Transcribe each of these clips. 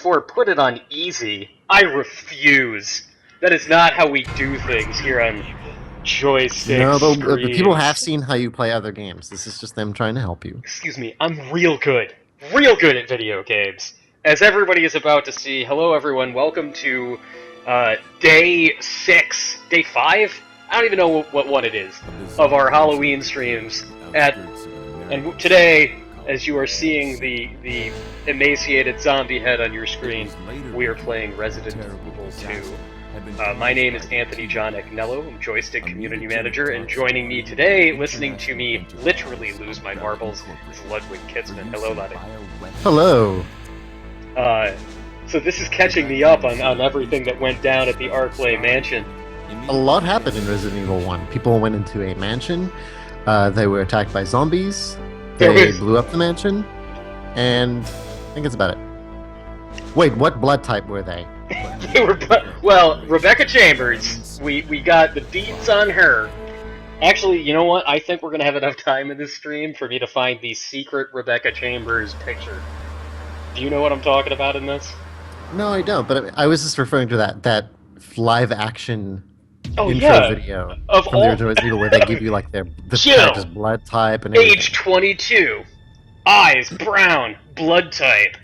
For put it on easy. I refuse. That is not how we do things here on Joystiq No, the people have Streams. seen how you play other games. This is just them trying to help you. Excuse me, I'm real good. Real good at video games. As everybody is about to see, hello everyone, welcome to day 6, day 5? I don't even know what one it is, of our Halloween streams. And today, as you are seeing the emaciated zombie head on your screen, we are playing Resident Evil 2. My name is Anthony John Agnello. I'm Joystiq Community Manager, and joining me today, listening to me literally lose my marbles, is Ludwig Kitzman. Hello, Ludwig. Hello. So this is catching me up on everything that went down at the Arclay Mansion. A lot happened in Resident Evil 1. People went into a mansion, they were attacked by zombies, they blew up the mansion, and I think that's about it. Wait, what blood type were they? They were, well, Rebecca Chambers. We got the deeds on her. Actually, you know what? I think we're gonna have enough time in this stream for me to find the secret Rebecca Chambers picture. Do you know what I'm talking about in this? No, I don't, but I was just referring to that live action intro video of from all... the original Resident Evil where they give you like the character's blood type and everything. Age 22. Eyes brown. Blood type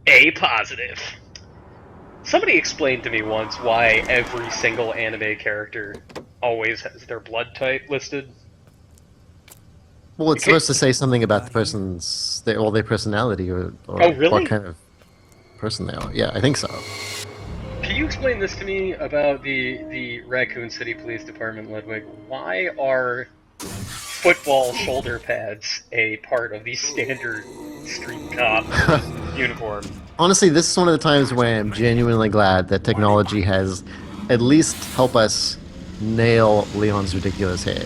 A positive. Somebody explained to me once why every single anime character always has their blood type listed. Well, it's supposed to say something about the person's their personality or oh, really? what kind of person they are. Yeah, I think so. Can you explain this to me about the Raccoon City Police Department, Ludwig? Why are football shoulder pads a part of the standard street cop uniform? Honestly, this is one of the times where I'm genuinely glad that technology has at least helped us nail Leon's ridiculous hair.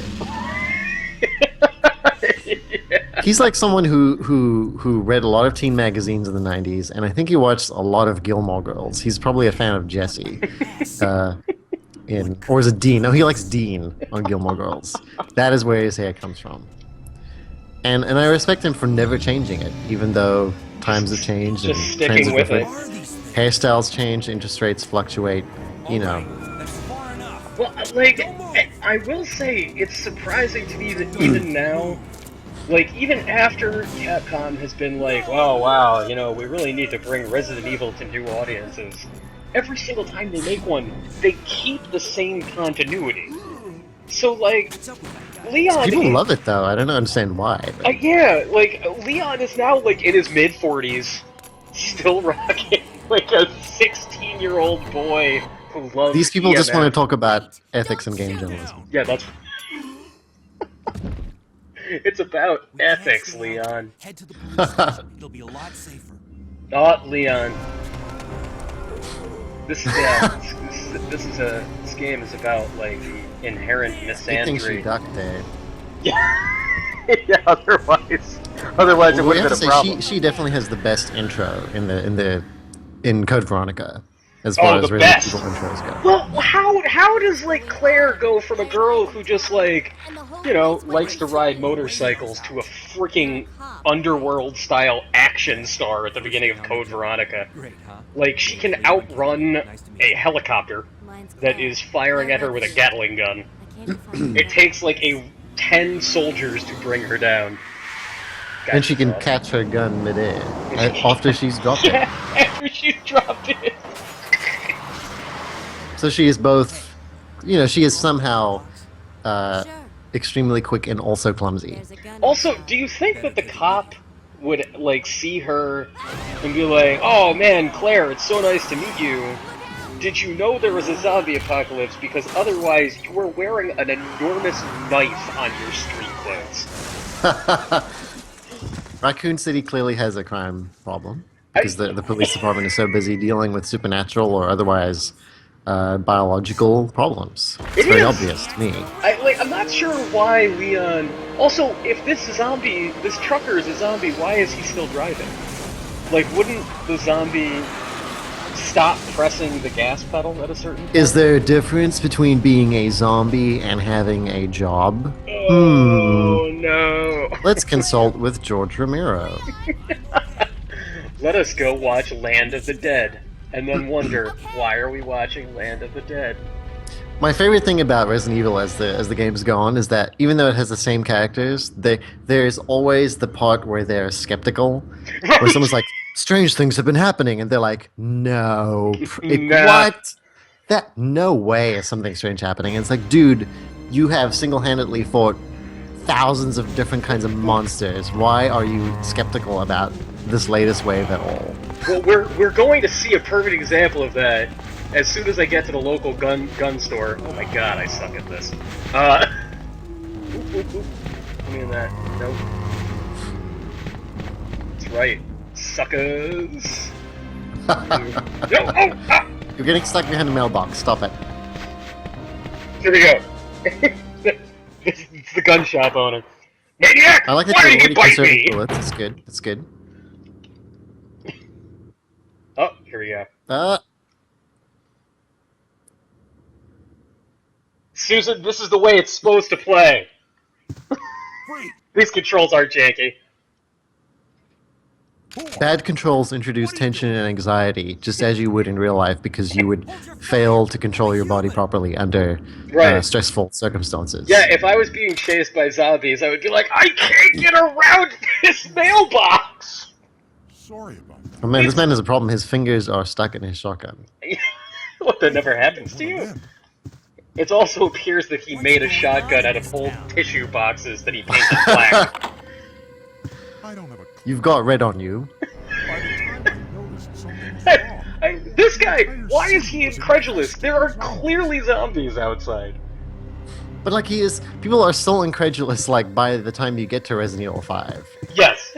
Yeah. He's like someone who read a lot of teen magazines in the 90s, and I think he watched a lot of Gilmore Girls. He's probably a fan of Jesse. Or is it Dean? No, he likes Dean on Gilmore Girls. That is where his hair comes from. And I respect him for never changing it, even though times have changed Just and sticking trends are with different. Hairstyles change, interest rates fluctuate, you know. Well, like, I will say, it's surprising to me that even now, like, even after Capcom has been like, oh wow, you know, we really need to bring Resident Evil to new audiences, every single time they make one, they keep the same continuity. So, like, Leon... People love it, though. I don't understand why. Yeah, like, Leon is now, like, in his mid-40s, still rocking, like, a 16-year-old boy who loves These people EMF. just want to talk about ethics and game journalism. Yeah, that's... It's about ethics, Leon. Head to the police station. It'll be a lot safer. Not Leon. This game is about, like, inherent I think she misandry. ducked there. Yeah. Yeah, otherwise it would have been a problem. She definitely has the best intro in Code Veronica, as far as the Resident best. Evil intros go. Well, how does, like, Claire go from a girl who just, like, you know, likes to ride motorcycles to a freaking underworld-style action star at the beginning of Code Veronica? Like, she can outrun a helicopter that is firing at her with a Gatling gun. It takes, like, 10 soldiers to bring her down. And she can catch her gun midair after she's dropped it. Yeah, after she's dropped it. So she is both, you know, she is somehow extremely quick and also clumsy. Also, do you think that the cop would, like, see her and be like, oh man, Claire, it's so nice to meet you. Did you know there was a zombie apocalypse? Because otherwise you were wearing an enormous knife on your street clothes. Raccoon City clearly has a crime problem because the police department is so busy dealing with supernatural or otherwise biological problems. It's very obvious to me. I'm not sure why Leon... Also, if this trucker is a zombie, why is he still driving? Like, wouldn't the zombie stop pressing the gas pedal at a certain point? Is there a difference between being a zombie and having a job? Oh, no. Let's consult with George Romero. Let us go watch Land of the Dead, and then wonder, why are we watching Land of the Dead? My favorite thing about Resident Evil as the games go on is that even though it has the same characters, there's always the part where they're skeptical, where someone's like, "Strange things have been happening," and they're like, "No, Nah. what? That no way is something strange happening." And it's like, dude, you have single-handedly fought thousands of different kinds of monsters. Why are you skeptical about this latest wave at all? Well, we're going to see a perfect example of that as soon as I get to the local gun store. Oh my god, I suck at this. Give me that. Nope. That's right, suckers. No! Oh! Ah! You're getting stuck behind a mailbox. Stop it. Here we go. It's the gun shop owner. Maniac! I like that Why you're did you already bite conserving me? bullets. That's good. That's good. Oh, here we go. Susan, this is the way it's supposed to play. Free. These controls aren't janky. Bad controls introduce tension and anxiety, just as you would in real life, because you would fail to control your body properly under Right. stressful circumstances. Yeah, if I was being chased by zombies, I would be like, I can't get around this mailbox! Sorry about that. Oh man, this man has a problem. His fingers are stuck in his shotgun. What, that never happens to you? It also appears that he made a shotgun out of old tissue boxes that he painted black. I don't have a clue. You've got red on you. By the time I noticed something was wrong. This guy, why is he incredulous? There are clearly zombies outside. But like people are still incredulous. Like by the time you get to Resident Evil 5, Yes.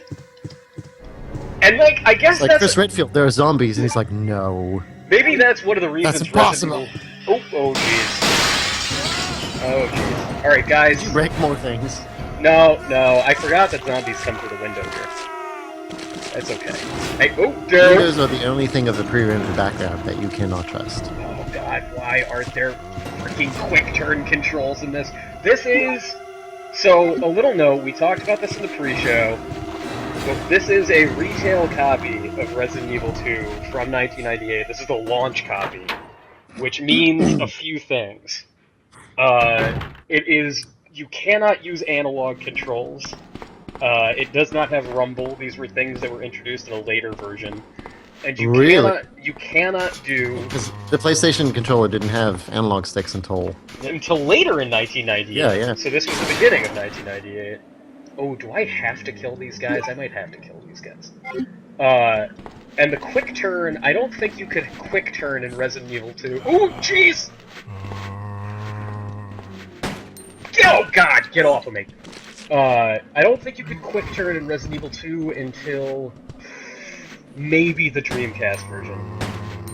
And like, I guess it's like that's... Chris Redfield, there are zombies, and he's like, no. Maybe that's one of the reasons That's impossible. Resident Evil... Oh jeez. Oh jeez. Alright guys. You break more things. No, I forgot that zombies come through the window here. That's okay. Hey, oh, dude! Windows are the only thing of the pre-rendered background that you cannot trust. Oh god, why aren't there freaking quick turn controls in this? This is... So, a little note, we talked about this in the pre-show, but this is a retail copy of Resident Evil 2 from 1998. This is the launch copy, which means a few things. It is... You cannot use analog controls. It does not have rumble. These were things that were introduced in a later version. And you cannot do... Because the PlayStation controller didn't have analog sticks until later in 1998. Yeah. So this was the beginning of 1998. Oh, do I have to kill these guys? I might have to kill these guys. And the quick turn, I don't think you could quick turn in Resident Evil 2. Oh, jeez! Oh god, get off of me. I don't think you could quick turn in Resident Evil 2 until maybe the Dreamcast version.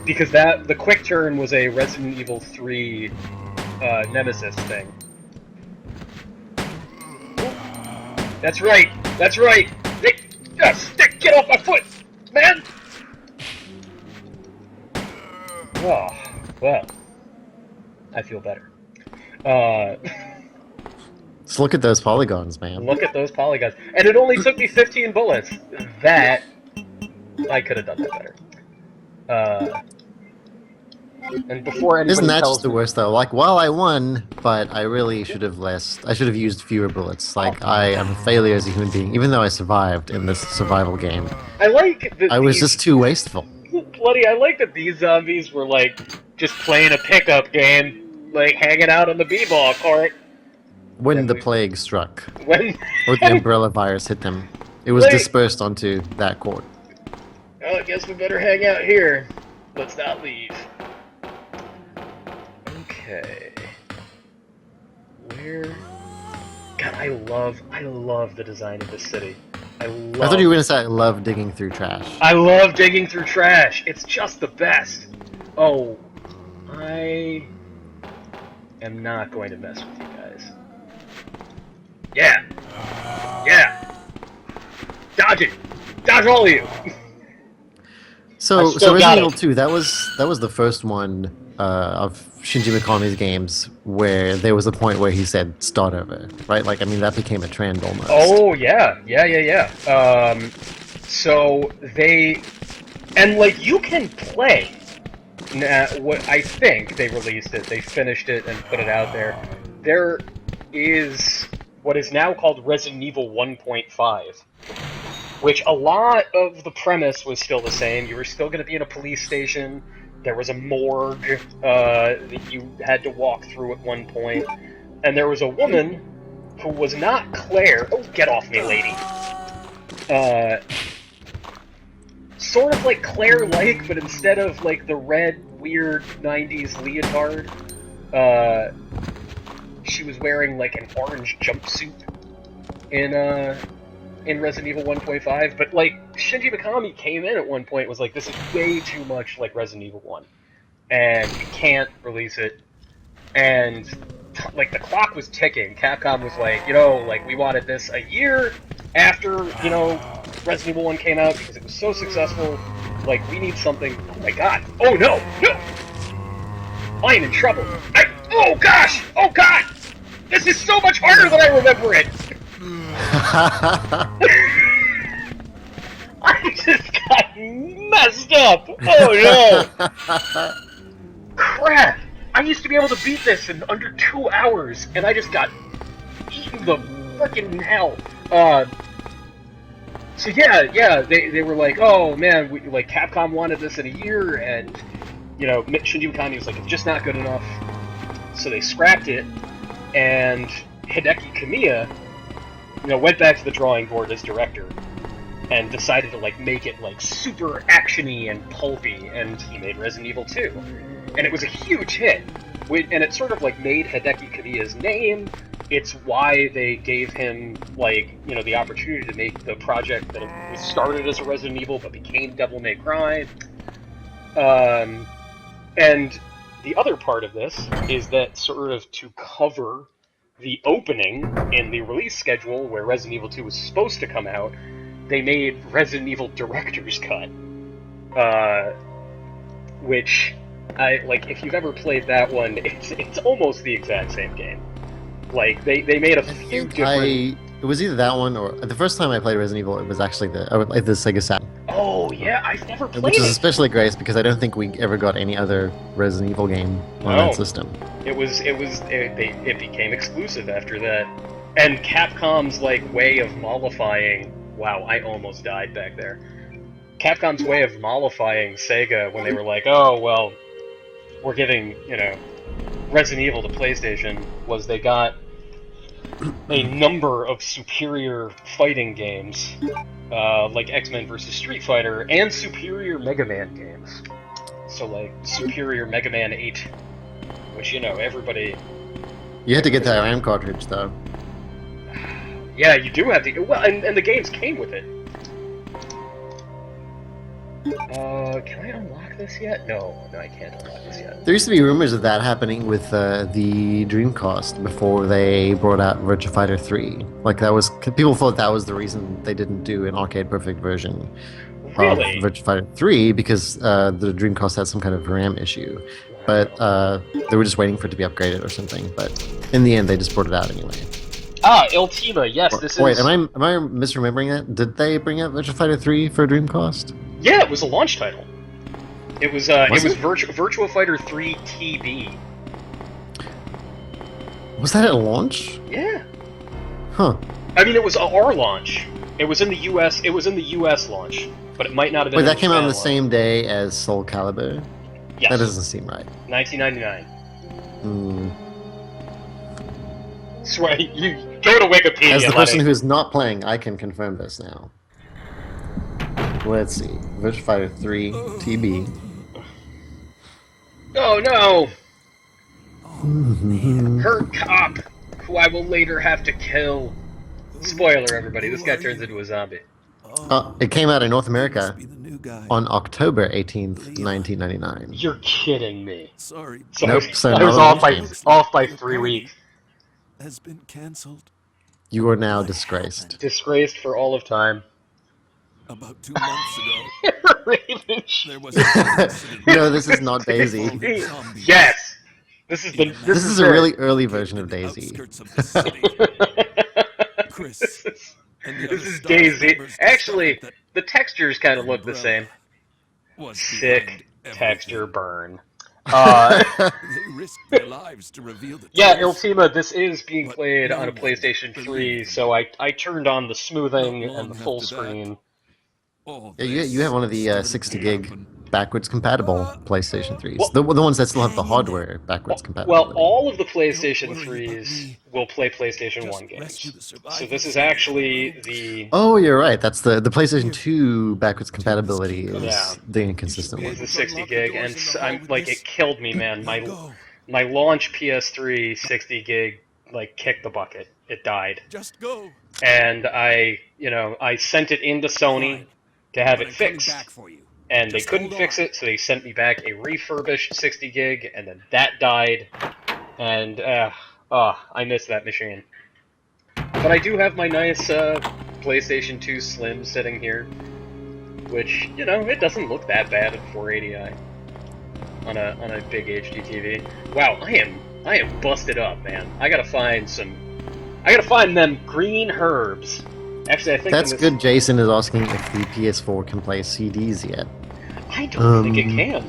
Because the quick turn was a Resident Evil 3 Nemesis thing. That's right! Stick! Get off my foot! Man! Oh, well. I feel better. Just look at those polygons, man. Look at those polygons. And it only took me 15 bullets. That... I could have done that better. And before anybody Isn't that tells just the me- worst though? Like, well, I won, but I really should have I should have used fewer bullets. Like, I am a failure as a human being, even though I survived in this survival game. I like that I was just too wasteful. Bloody, I like that these zombies were, like, just playing a pickup game, like, hanging out on the b-ball court. When the plague struck, When... or the umbrella virus hit them, it was Wait. dispersed onto that court. Oh, I guess we better hang out here. Let's not leave. Okay. Where... God, I love the design of this city. I thought you were gonna say I love digging through trash. I love digging through trash. It's just the best. Oh, I am not going to mess with you guys. Yeah. Dodge it. Dodge all of you. So still got Resident Evil it. 2, that was the first one of Shinji Mikami's games where there was a point where he said start over, right? Like, I mean, that became a trend almost. Oh yeah. So and like you can play. Now, what I think they released it, they finished it and put it out there. There is what is now called Resident Evil 1.5, which a lot of the premise was still the same. You were still going to be in a police station. There was a morgue that you had to walk through at one point, and there was a woman who was not Claire. Oh, get off me, lady. Sort of like Claire-like, but instead of like the red, weird '90s leotard, she was wearing like an orange jumpsuit in Resident Evil 1.5. But like Shinji Mikami came in at one point and was like, "This is way too much like Resident Evil 1, and you can't release it." And like the clock was ticking. Capcom was like, like we wanted this a year after Resident Evil 1 came out because it was so successful. Like, we need something. Oh my god. Oh no! No! I am in trouble. Oh gosh! Oh god! This is so much harder than I remember it! I just got messed up! Oh no! Crap! I used to be able to beat this in under 2 hours, and I just got eaten the frickin' hell. So yeah, they were like, oh man, like Capcom wanted this in a year, and Shinji Mikami was like, it's just not good enough. So they scrapped it, and Hideki Kamiya, went back to the drawing board as director, and decided to like make it like super actiony and pulpy, and he made Resident Evil 2, and it was a huge hit, and it sort of like made Hideki Kamiya's name. It's why they gave him, like, the opportunity to make the project that was started as a Resident Evil but became Devil May Cry. And the other part of this is that sort of to cover the opening in the release schedule where Resident Evil 2 was supposed to come out, they made Resident Evil Director's Cut. Which, if you've ever played that one, it's almost the exact same game. Like, they made a few different... It was either that one or... The first time I played Resident Evil, it was actually the Sega Saturn. Oh, yeah, I've never played it. Which is especially great because I don't think we ever got any other Resident Evil game on that system. It became exclusive after that. And Capcom's, way of mollifying... Wow, I almost died back there. Capcom's way of mollifying Sega when they were like, oh, well, we're giving, Resident Evil to PlayStation, was they got a number of superior fighting games, like X-Men vs. Street Fighter, and superior Mega Man games. So, superior Mega Man 8, which, everybody... You had to get that RAM cartridge, though. Yeah, you do have to... Well, and the games came with it. Can I unlock this yet? No, I can't unlock this yet. There used to be rumors of that happening with the Dreamcast before they brought out Virtua Fighter 3. People thought that was the reason they didn't do an arcade perfect version of Virtua Fighter 3 because the Dreamcast had some kind of RAM issue. But they were just waiting for it to be upgraded or something. But in the end, they just brought it out anyway. Ah, Ultima, yes, this is... Wait, am I misremembering that? Did they bring out Virtua Fighter 3 for Dreamcast? Yeah, it was a launch title. It was Virtua Fighter 3 TB. Was that at launch? Yeah. Huh. I mean, it was our launch. It was in the US. It was in the US launch, but it might not have been. Wait, that came out on the same day as Soul Calibur? Yes. That doesn't seem right. 1999. Swear, you go to Wikipedia. As the person who's not playing, I can confirm this now. Let's see. Virtua Fighter 3 TB. Oh no! Her cop, who I will later have to kill. Spoiler, everybody, this guy turns into a zombie. It came out in North America on October 18th, 1999. You're kidding me. Sorry. Nope, so I was off by 3 weeks. Has been cancelled. You are now disgraced. Disgraced for all of time. About 2 months ago, there was No, this is not Daisy. Yes! This is a really early version of Daisy. Chris. This is Daisy. Actually, the textures kind of look the Umbrella same. was Sick behind texture everything. burn. They risked their lives to reveal the Yeah, truth. Ultima, this is being But played no on a one PlayStation 3, believed them. so I turned on the Not smoothing and the long full after that, screen. all Yeah, you have this one of the started 60 to gig happen. backwards compatible PlayStation 3s. Well, The ones that still have the Hang in there. hardware backwards well, compatibility. all of the Don't PlayStation worry about 3s me. will play PlayStation Just 1 rescue games. the So this is survivors and the actually rogues. the Oh, you're right. That's the PlayStation Here, 2 backwards take this compatibility key card. yeah, is the You should inconsistent be is one. the able to 60 unlock the gig, and doors in the hall I'm with like it this. killed me, man. Now go. My launch PS3 60 gig like kicked the bucket. It died. Just go. And I sent it into Sony Fine. to have But it I'm coming fixed, back for you. and they Just couldn't hold fix on. it, so they sent me back a refurbished 60 gig, and then that died, and I miss that machine. But I do have my nice PlayStation 2 Slim sitting here, which it doesn't look that bad at 480i on a big HD TV. Wow, I am busted up, man. I gotta find them green herbs. Actually, I think That's good. Jason is asking if the PS4 can play CDs yet. I don't think it can.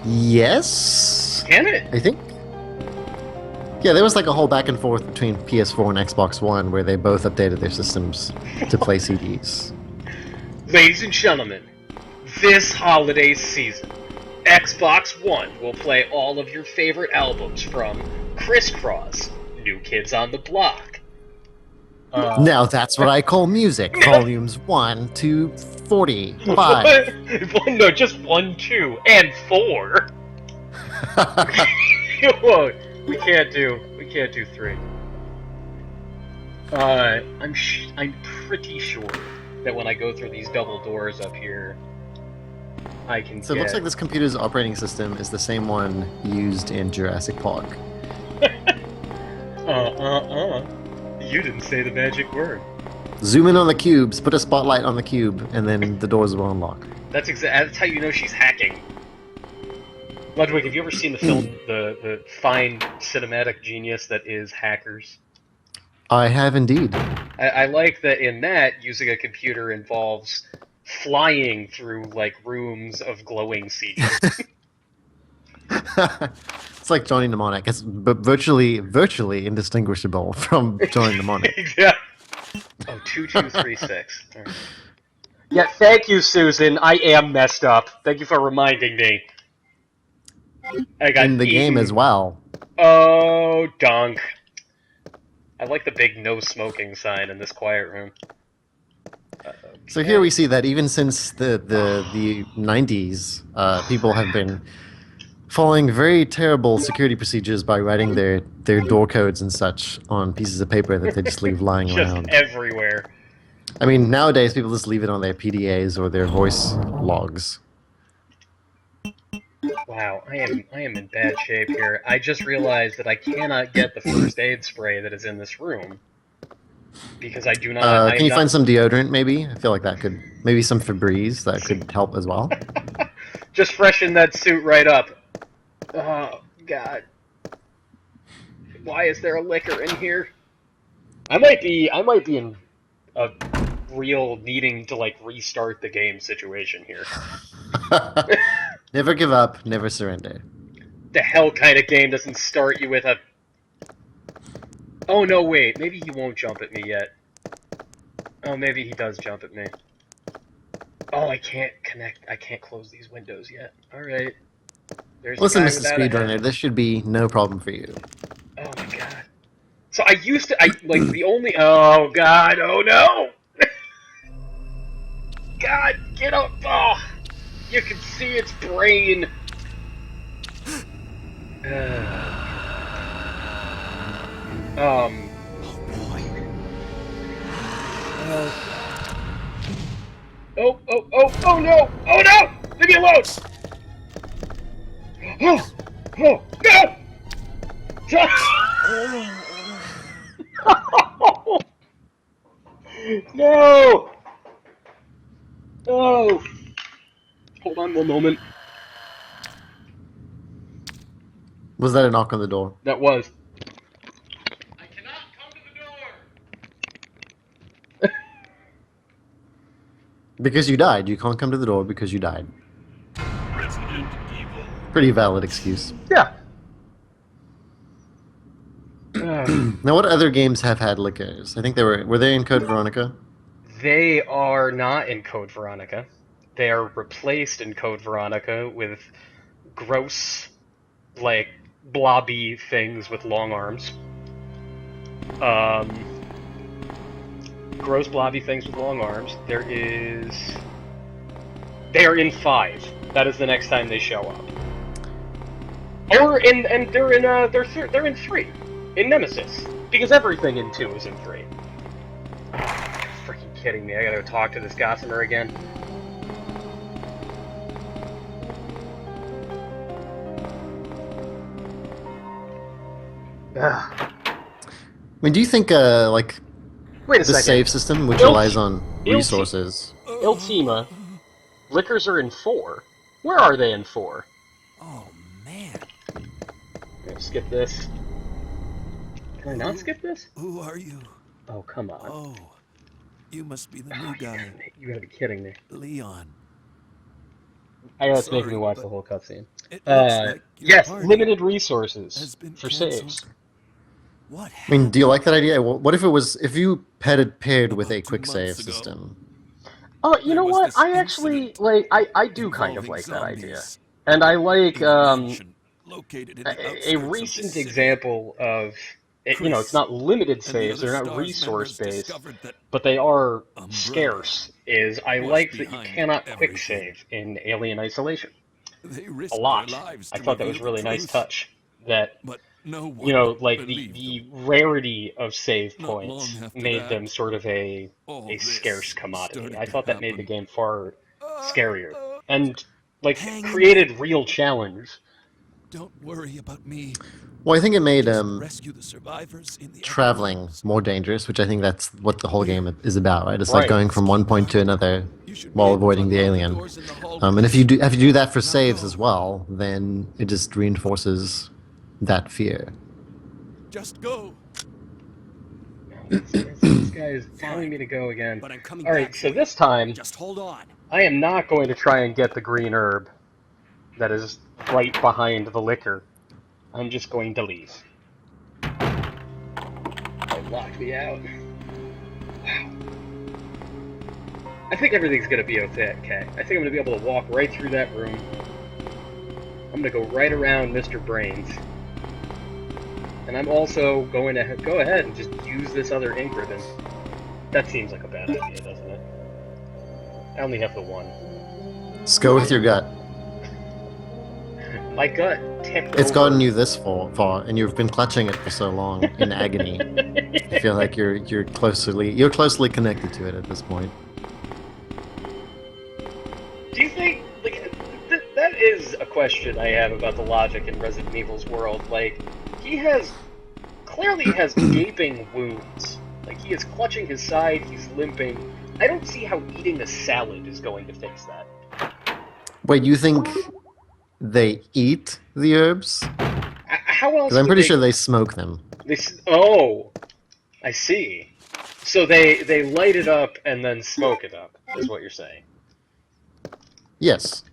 Yes, Can it? I think. Yeah, there was like a whole back and forth between PS4 and Xbox One where they both updated their systems to play CDs. Ladies and gentlemen, this holiday season, Xbox One will play all of your favorite albums from Crisscross, New Kids on the Block. Now that's what I call music. Volumes 1 to 45. No, just 1, 2, and 4. Whoa, we can't do 3. I'm pretty sure that when I go through these double doors up here, I can So it looks like this computer's operating system is the same one used in Jurassic Park. You didn't say the magic word. Zoom in on the cubes, put a spotlight on the cube, and then the doors will unlock. That's how you know she's hacking. Ludwig, have you ever seen the film, the fine cinematic genius that is Hackers? I have indeed. I like that in that, using a computer involves flying through, like, rooms of glowing CDs. It's like Johnny Mnemonic. It's virtually indistinguishable from Johnny Mnemonic. Yeah. Oh, 2236. Right. Yeah, thank you, Susan. I am messed up. Thank you for reminding me. I got In the game as well. Oh, dunk. I like the big no smoking sign in this quiet room. So here we see that even since the 90s, people have been following very terrible security procedures by writing their door codes and such on pieces of paper that they just leave lying just around. everywhere. I mean, nowadays people just leave it on their PDAs or their voice logs. Wow, I am in bad shape here. I just realized that I cannot get the first aid spray that is in this room because I do not. Can you find some deodorant, maybe? I feel like that could... Maybe some Febreze, that could help as well. Just freshen that suit right up. Oh, God. Why is there a liquor in here? I might be in a real needing to, like, restart the game situation here. Never give up, never surrender. The hell kind of game doesn't start you with a... Oh, no, wait. Maybe he won't jump at me yet. Oh, maybe he does jump at me. Oh, I can't close these windows yet. Alright. Listen, Mr. Speedrunner, this should be no problem for you. Oh my god. So the only... Oh god, oh no! God, get up! Oh! You can see its brain! Oh boy. Oh no! Oh no! Leave me alone! Oh! Oh! No! No! Oh! Hold on one moment. Was that a knock on the door? That was. I cannot come to the door! Because you died. You can't come to the door because you died. Resident Evil. Pretty valid excuse. Yeah. Now, what other games have had lickers? I think they were they in Code Veronica? They are not in Code Veronica. They are replaced in Code Veronica with gross, like, blobby things with long arms. Gross blobby things with long arms. They are in 5. That is the next time they show up. They're in 3. In Nemesis. Because everything in 2 is in 3. You're freaking kidding me. I gotta go talk to this Gossamer again. Ugh. I mean, do you think like Wait a the second. save system, which relies on resources? Iltima. Lickers are in 4. Where are they in 4? Oh man. I'm gonna skip this. Can I not skip this? Who are you? Oh, come on. Oh, you must be the new guy, You gotta be kidding me. Leon. I know it's making me Sorry, watch but the whole cutscene. It looks like your Yes, party limited resources has been for canceled. saves. What I mean, do you happened? like that idea? What if it was if you paired with About a 2 quick save months ago. system? Oh, you There know was what? this I actually incident I do kind of involving like that idea, zombies and I like in a mansion located in the a outskirts of this recent city. example of it. You know, it's Chris not limited and the saves; other they're not STARS resource members based, discovered that but they are Umbrella scarce. Is I was like that you behind cannot quick everything. save in Alien Isolation They a risked their lot. lives I to thought that was a reveal really the nice truth, touch. That but no you one know, like believed the them. rarity of save Not long points after made them that, sort of a all scarce this commodity. started I to thought that made the happen. game far scarier and like Hang in created there. real challenge. Don't worry about me. Well, I think it made Just rescue the survivors in the other traveling rooms. more dangerous, which I think that's what the whole game is about, right? It's like Right. going from one point to another You should be while able to avoiding the unlock alien. doors in the And if hallways. you do that for Now saves go. as well, then it just reinforces that fear. Just go. This guy is telling me to go again. But I'm coming All right, back so for you. this time Just hold on. I am not going to try and get the green herb that is right behind the liquor. I'm just going to leave. They locked me out. Wow. I think everything's gonna be okay. I think I'm gonna be able to walk right through that room. I'm gonna go right around Mr. Brains. And I'm also going to go ahead and just use this other ink ribbon. That seems like a bad idea, doesn't it? I only have the one. Just go with your gut. My gut tipped It's over. gotten you this far, and you've been clutching it for so long in agony. I feel like you're closely connected to it at this point. Do you think, like, that is a question I have about the logic in Resident Evil's world. Like, he clearly has gaping wounds. Like, he is clutching his side, he's limping. I don't see how eating a salad is going to fix that. Wait, you think they eat the herbs? How else? Because I'm would pretty sure they smoke them. Oh, I see. So they light it up and then smoke it up, is what you're saying. Yes.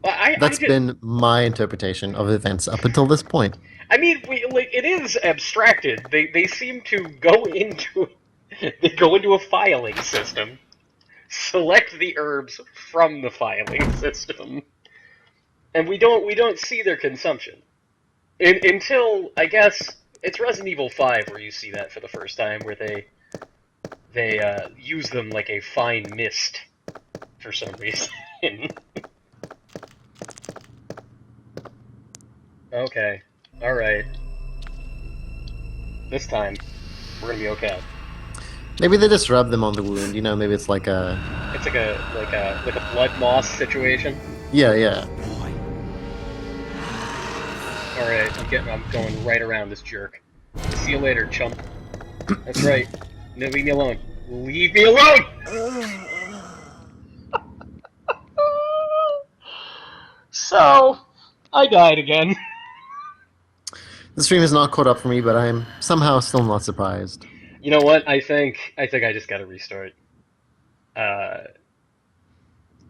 Well, That's been my interpretation of events up until this point. I mean, it is abstracted. They seem to go into a filing system, select the herbs from the filing system, and we don't see their consumption until, I guess, it's Resident Evil 5 where you see that for the first time, where they use them like a fine mist for some reason. Okay. Alright. This time, we're gonna be okay. Maybe they just rub them on the wound. You know, maybe it's like a... It's like a blood moss situation. Yeah. Alright, I'm going right around this jerk. See you later, chump. That's right. No, leave me alone. Leave me alone! So, I died again. The stream is not caught up for me, but I'm somehow still not surprised. You know what? I think I just gotta restart.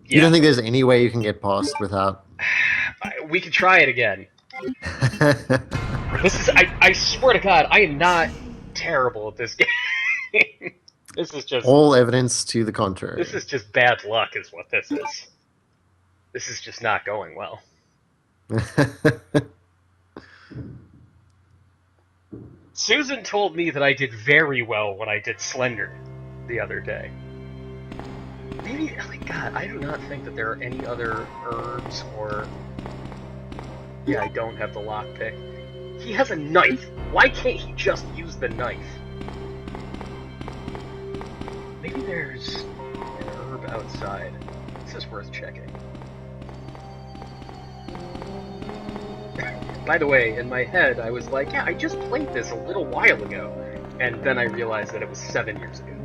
You don't think there's any way you can get past without? We can try it again. This is, I swear to God, I am not terrible at this game. This is just... All evidence to the contrary. This is just bad luck is what this is. This is just not going well. Susan told me that I did very well when I did Slender the other day. Maybe, like, God, I do not think that there are any other herbs or... Yeah, I don't have the lockpick. He has a knife. Why can't he just use the knife? Maybe there's an herb outside. This is worth checking. By the way, in my head, I was like, yeah, I just played this a little while ago. And then I realized that it was 7 years ago.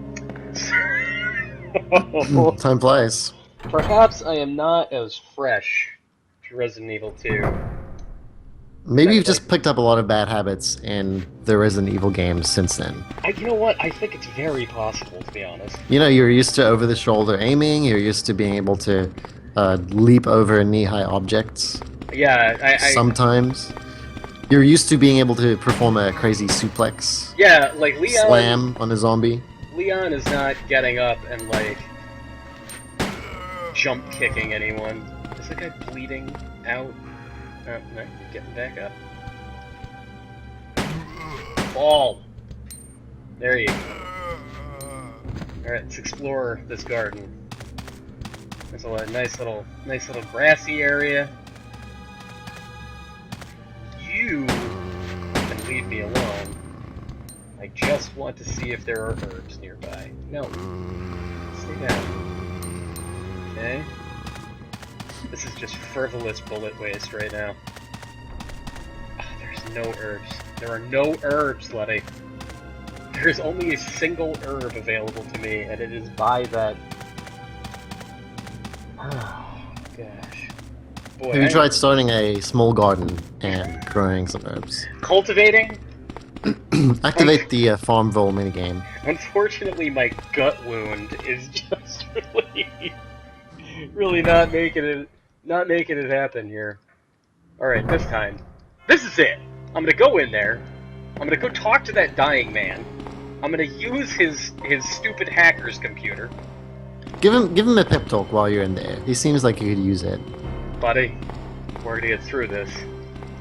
Time flies. Perhaps I am not as fresh to Resident Evil 2. Maybe you've just picked up a lot of bad habits in the Resident Evil games since then. You know what? I think it's very possible, to be honest. You know, you're used to over-the-shoulder aiming, you're used to being able to leap over knee-high objects. Yeah, sometimes. You're used to being able to perform a crazy suplex. Yeah, like Leon... Slam on a zombie. Leon is not getting up and, like, jump-kicking anyone. Is that guy bleeding out? Oh, no, getting back up. Fall! There you go. Alright, let's explore this garden. There's a nice little grassy area. You can leave me alone. I just want to see if there are herbs nearby. No. Stay down. Okay. This is just frivolous bullet waste right now. Oh, there's no herbs. There are no herbs, Letty. There's only a single herb available to me, and it is by that... Oh, gosh. Boy, Have you tried starting a small garden and growing some herbs? Cultivating? Activate the Farmville minigame. Unfortunately, my gut wound is just really not making it happen here. All right, this time, this is it. I'm gonna go in there. I'm gonna go talk to that dying man. I'm gonna use his stupid hacker's computer. Give him a pep talk while you're in there. He seems like you could use it. Buddy, we're gonna get through this.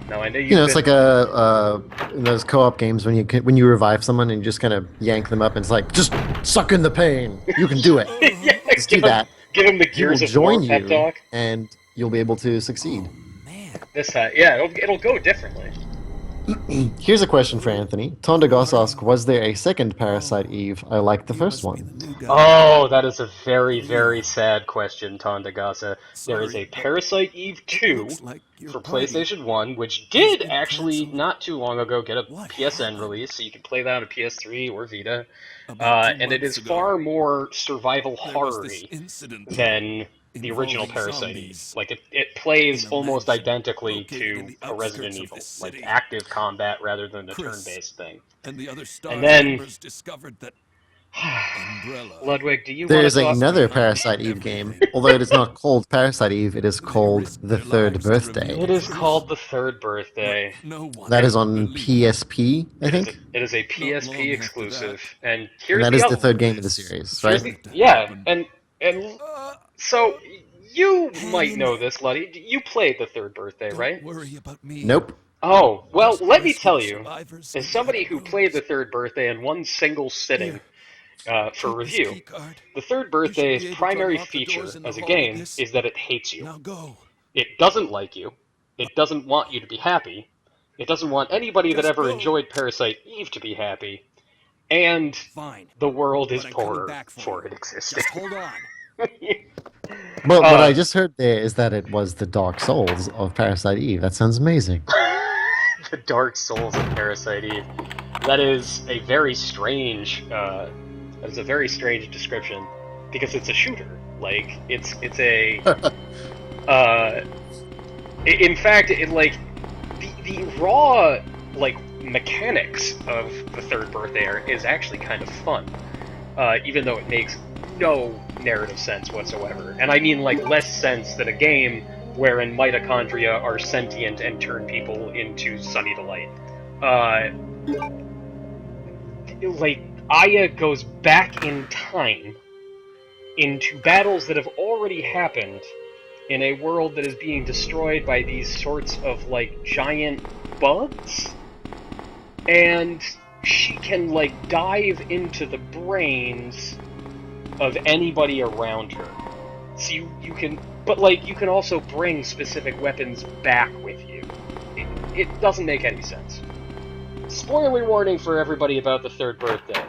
Now I know you know, it's like in those co-op games when you revive someone and you just kind of yank them up and it's like, just suck in the pain. You can do it. Yeah, just do that. Give him the Gears of War pep talk, and you'll be able to succeed. Man. This time, yeah, it'll go differently. Here's a question for Anthony. Tonda Goss asks, was there a second Parasite Eve? I liked the first one. Oh, that is a very, very sad question, Tondagasa. There is a Parasite Eve 2 for PlayStation 1, which did actually, not too long ago, get a PSN release, so you can play that on a PS3 or Vita. And it is far more survival horror-y than the original Parasite Eve. Like, it plays almost identically to a Resident Evil, like active combat rather than the turn-based thing. And then discovered that Ludwig, do you There's another Parasite Eve game, although it is not called Parasite Eve, it is called The Third Birthday. It is called The Third Birthday. That is on PSP, I think? It is a PSP exclusive, and that is the third game of the series, right? Yeah, and so you might know this, Luddy. You played The Third Birthday, right? Nope. Oh, well, let me tell you, as somebody who played The Third Birthday in one single sitting, for review, The Third Birthday's primary feature as a game is that it hates you. It doesn't like you. It doesn't want you to be happy. It doesn't want anybody that ever enjoyed Parasite Eve to be happy. And the world is poorer for it existing. Just hold on. But what I just heard there is that it was the Dark Souls of Parasite Eve. That sounds amazing. The Dark Souls of Parasite Eve. That is a very strange... That is a very strange description, because it's a shooter. Like, it's a... in fact, like, the raw, like, mechanics of The Third Birthday is actually kind of fun. Even though it makes no narrative sense whatsoever. And I mean, like, less sense than a game wherein mitochondria are sentient and turn people into sunny delight. Like, Aya goes back in time into battles that have already happened in a world that is being destroyed by these sorts of, like, giant bugs? And she can, like, dive into the brains of anybody around her. So you can... But, like, you can also bring specific weapons back with you. It doesn't make any sense. Spoiler warning for everybody about the third birthday.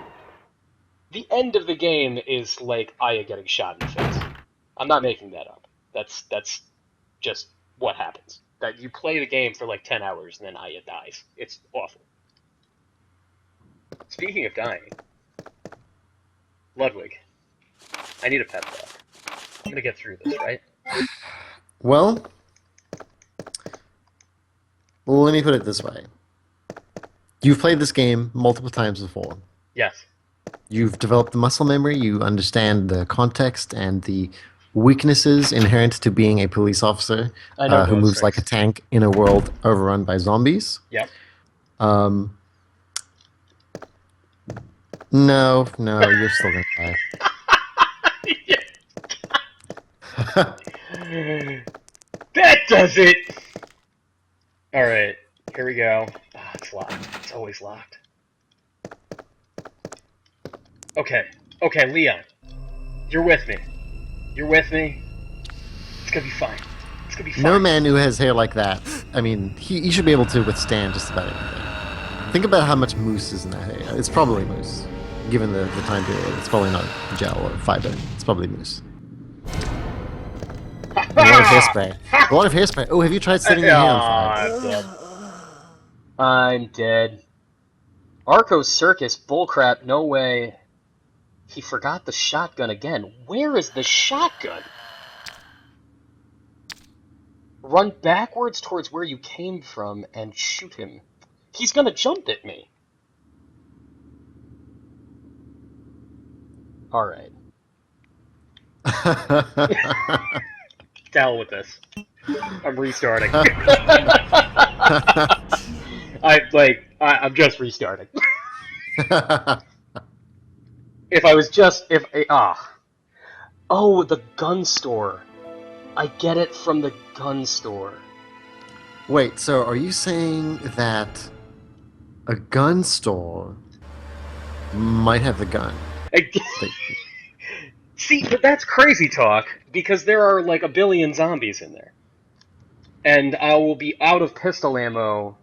The end of the game is, like, Aya getting shot in the face. I'm not making that up. That's just what happens. That you play the game for, like, 10 hours and then Aya dies. It's awful. Speaking of dying, Ludwig, I need a pep talk. I'm gonna get through this, right? Well, let me put it this way. You've played this game multiple times before. Yes. You've developed the muscle memory, you understand the context and the weaknesses inherent to being a police officer who moves like a tank in a world overrun by zombies. Yep. No, you're still gonna die. That does it! Alright, here we go. Ah, it's locked. It's always locked. Okay, Leon. You're with me. You're with me. It's gonna be fine. It's gonna be fine. No man who has hair like that, I mean, he should be able to withstand just about anything. Think about how much mousse is in that hair. It's probably mousse. Given the time period, it's probably not gel or fiber. It's probably mousse. A lot of hairspray. A lot of hairspray. Oh, have you tried setting your hair on fire? I'm dead. I'm dead. Arco's circus, bullcrap, no way. He forgot the shotgun again. Where is the shotgun? Run backwards towards where you came from and shoot him. He's gonna jump at me. Alright. Hell with this. I'm restarting. I'm just restarting. Oh, the gun store. I get it from the gun store. Wait, so are you saying that a gun store might have the gun? See, but that's crazy talk, because there are like a billion zombies in there. And I will be out of pistol ammo.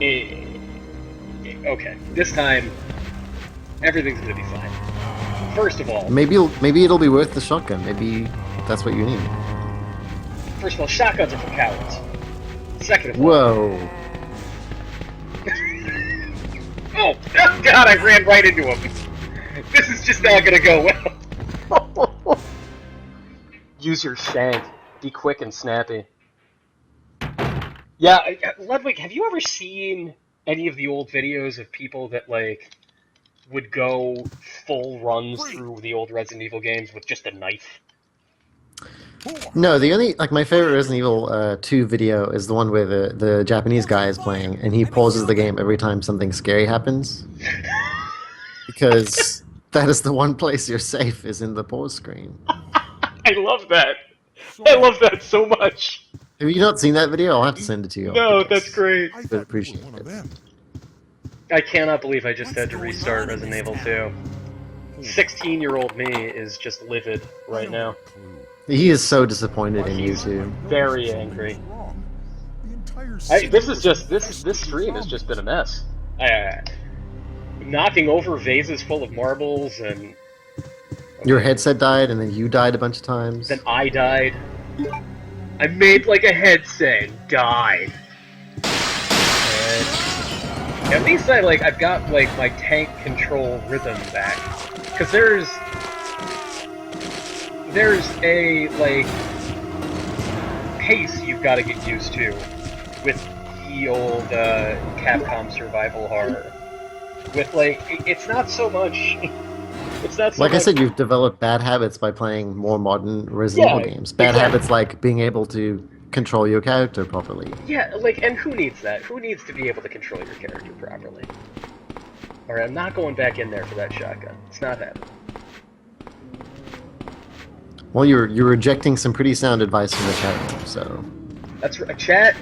Okay, this time, everything's gonna be fine. First of all... Maybe it'll be worth the shotgun. Maybe that's what you need. First of all, shotguns are for cowards. Second of all... Whoa. Oh god, I ran right into him. This is just not gonna go well. Use your shank. Be quick and snappy. Yeah, Ludwig, have you ever seen any of the old videos of people that, like, would go full runs through the old Resident Evil games with just a knife? No, the only, like, my favorite Resident Evil 2 video is the one where the Japanese guy is playing, and he pauses the game every time something scary happens. Because that is the one place you're safe, is in the pause screen. I love that. I love that so much. Have you not seen that video? I'll have to send it to you. No, that's great. I would appreciate it. I cannot believe I just had to restart Resident Evil 2. 16-year-old me is just livid right now. He is so disappointed in you too. Very angry. This stream has just been a mess. Knocking over vases full of marbles and... Your headset died, and then you died a bunch of times. Then I died. I made like a headset and died. And at least I've got like my tank control rhythm back. Cause there's a like pace you've got to get used to with the old Capcom survival horror. With like, it's not so much It's not so Like I much... said, you've developed bad habits by playing more modern Resident Yeah, Evil games. Bad exactly. habits like being able to control your character properly. Yeah, like, and who needs that? Who needs to be able to control your character properly? Alright, I'm not going back in there for that shotgun. It's not happening. Well, you're rejecting some pretty sound advice from the chat room, so That's right. Chat,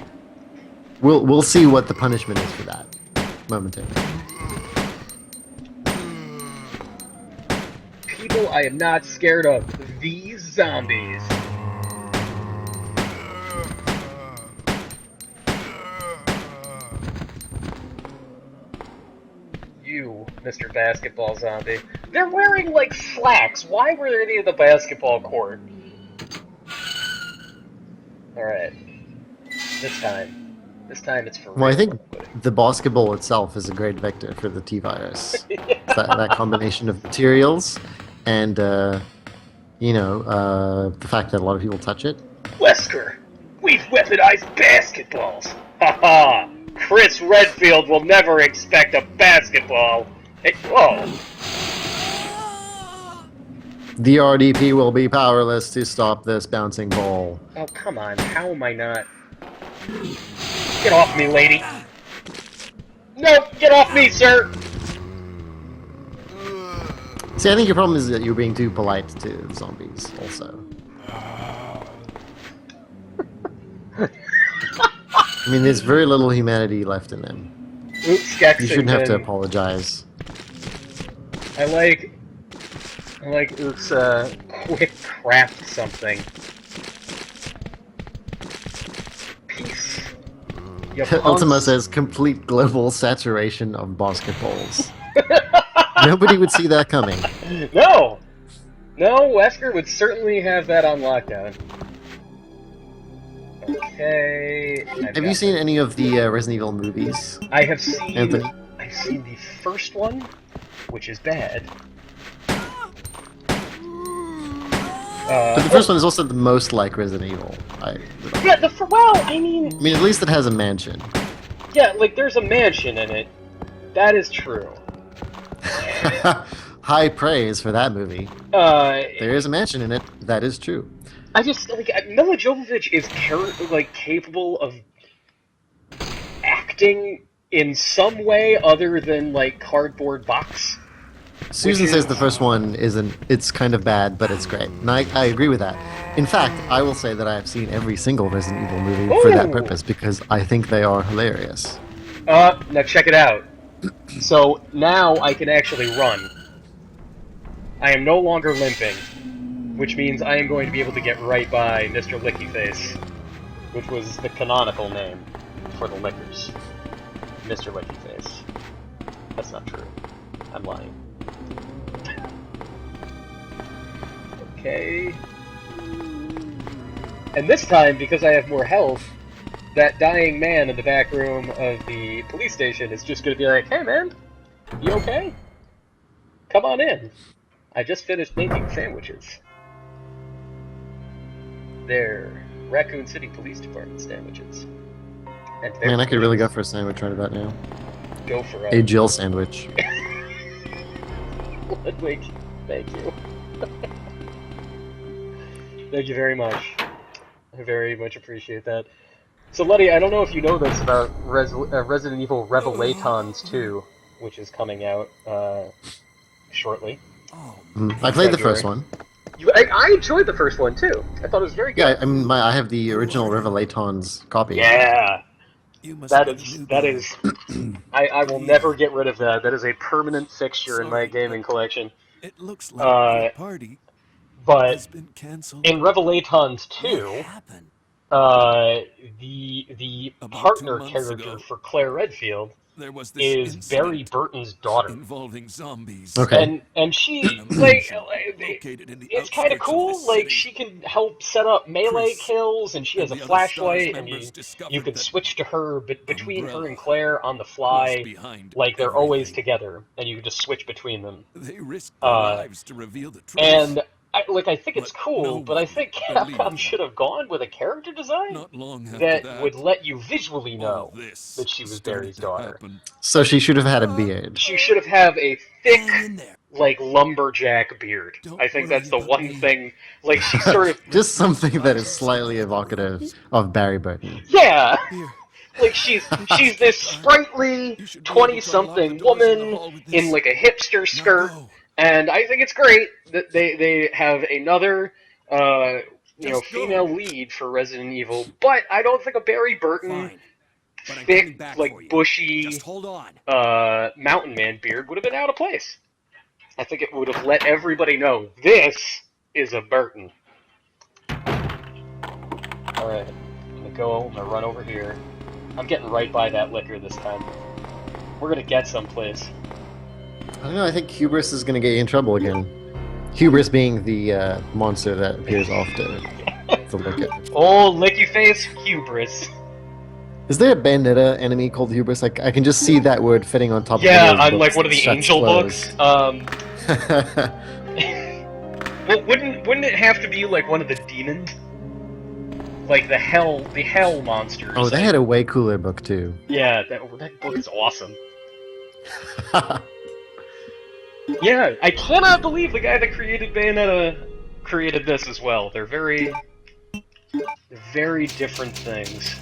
we'll see what the punishment is for that momentarily. people, I am not scared of these zombies. You, Mr. Basketball Zombie. They're wearing, like, slacks. Why were they in the basketball court? Alright. This time. This time it's for real. Well, I think the basketball itself is a great vector for the T-virus. Yeah. That combination of materials and, the fact that a lot of people touch it. Wesker, we've weaponized basketballs. Haha! Chris Redfield will never expect a basketball. Hey, whoa! The RDP will be powerless to stop this bouncing ball. Oh, come on. How am I not... Get off me, lady! No! Get off me, sir! See, I think your problem is that you're being too polite to the zombies, also. I mean, there's very little humanity left in them. Oops, You shouldn't have to apologize. I like Oops, quick craft something. Peace. Ultima says complete global saturation of basketballs. Nobody would see that coming. No! No, Wesker would certainly have that on lockdown. Okay. Have you seen any of the Resident Evil movies? I have seen... Anthony? I've seen the first one, which is bad. But the first one is also the most like Resident Evil. Yeah, well, I mean, at least it has a mansion. yeah, like, there's a mansion in it. That is true. High praise for that movie. There is a mansion in it. That is true. I just, like, Mila Jovovich is, capable of acting in some way other than, like, cardboard box. Susan says the first one isn't. It's kind of bad, but it's great. And I agree with that. In fact, I will say that I have seen every single Resident Evil movie for that purpose, because I think they are hilarious. Now check it out. So, now I can actually run. I am no longer limping, which means I am going to be able to get right by Mr. Lickyface, which was the canonical name for the lickers. Mr. Lickyface. That's not true. I'm lying. Okay. And this time, because I have more health, that dying man in the back room of the police station is just gonna be like, "Hey man, you okay? Come on in. I just finished making sandwiches." They're Raccoon City Police Department sandwiches. And Man, I could really go for a sandwich right about now. Go for A Jill sandwich. Ludwig, thank you. Thank you very much. I very much appreciate that. So, Letty, I don't know if you know this about Resident Evil Revelations 2, which is coming out shortly. I played the first one. I enjoyed the first one, too. I thought it was very good. Yeah, I mean, I have the original Revelations copy. Yeah! That is... I will never get rid of that. That is a permanent fixture in my gaming collection. It looks like the party But has been canceled. in Revelations 2, What happened? the About partner 2 months character ago, for Claire Redfield there was this is Barry incident Burton's daughter. involving zombies. Okay. And she, In a like, mansion located in the it's kind of outskirts cool. this Like, city. she can help set up melee Chris kills, and she has a and the other flashlight, STARS and members discovered you can that switch to her between her Umbrella and Claire on the was fly. behind Like, they're always everything. together, and you can just switch between them. They risked their lives to reveal the truth. And I think it's But cool, no but I one think believed Capcom them. should have gone with a character design Not long after that would let you visually all know of this that she was started Barry's to daughter. happen. So she should have had a beard. She should have a thick, Hang in there. like lumberjack beard. I think that's the one thing. Like she's sort of Just something that is slightly evocative of Barry Burton. yeah. Here. Like she's this sprightly You should be able to 20-something unlock the doors in the woman hall with in this. like a hipster skirt, Now go. and I think it's great that they have another Just go. female lead for Resident Evil. But I don't think a Barry Burton Fine. But I'm coming back thick, for like you. bushy Just hold on. mountain man beard would have been out of place. I think it would have let everybody know this is a Burton. Alright, I'm gonna run over here. I'm getting right by that liquor this time. We're gonna get someplace. I don't know, I think Hubris is going to get you in trouble again. Hubris being the monster that appears off the liquor. Old licky face hubris. Is there a Bandetta enemy called Hubris? Like, I can just see that word fitting on top of Yeah, one of those on like books one of that the shuts angel closed. books. Well, wouldn't it have to be like one of the demons? Like the hell monsters. Oh, they had a way cooler book too. Yeah, that book is awesome. Yeah, I cannot believe the guy that created Bayonetta created this as well. They're very different things.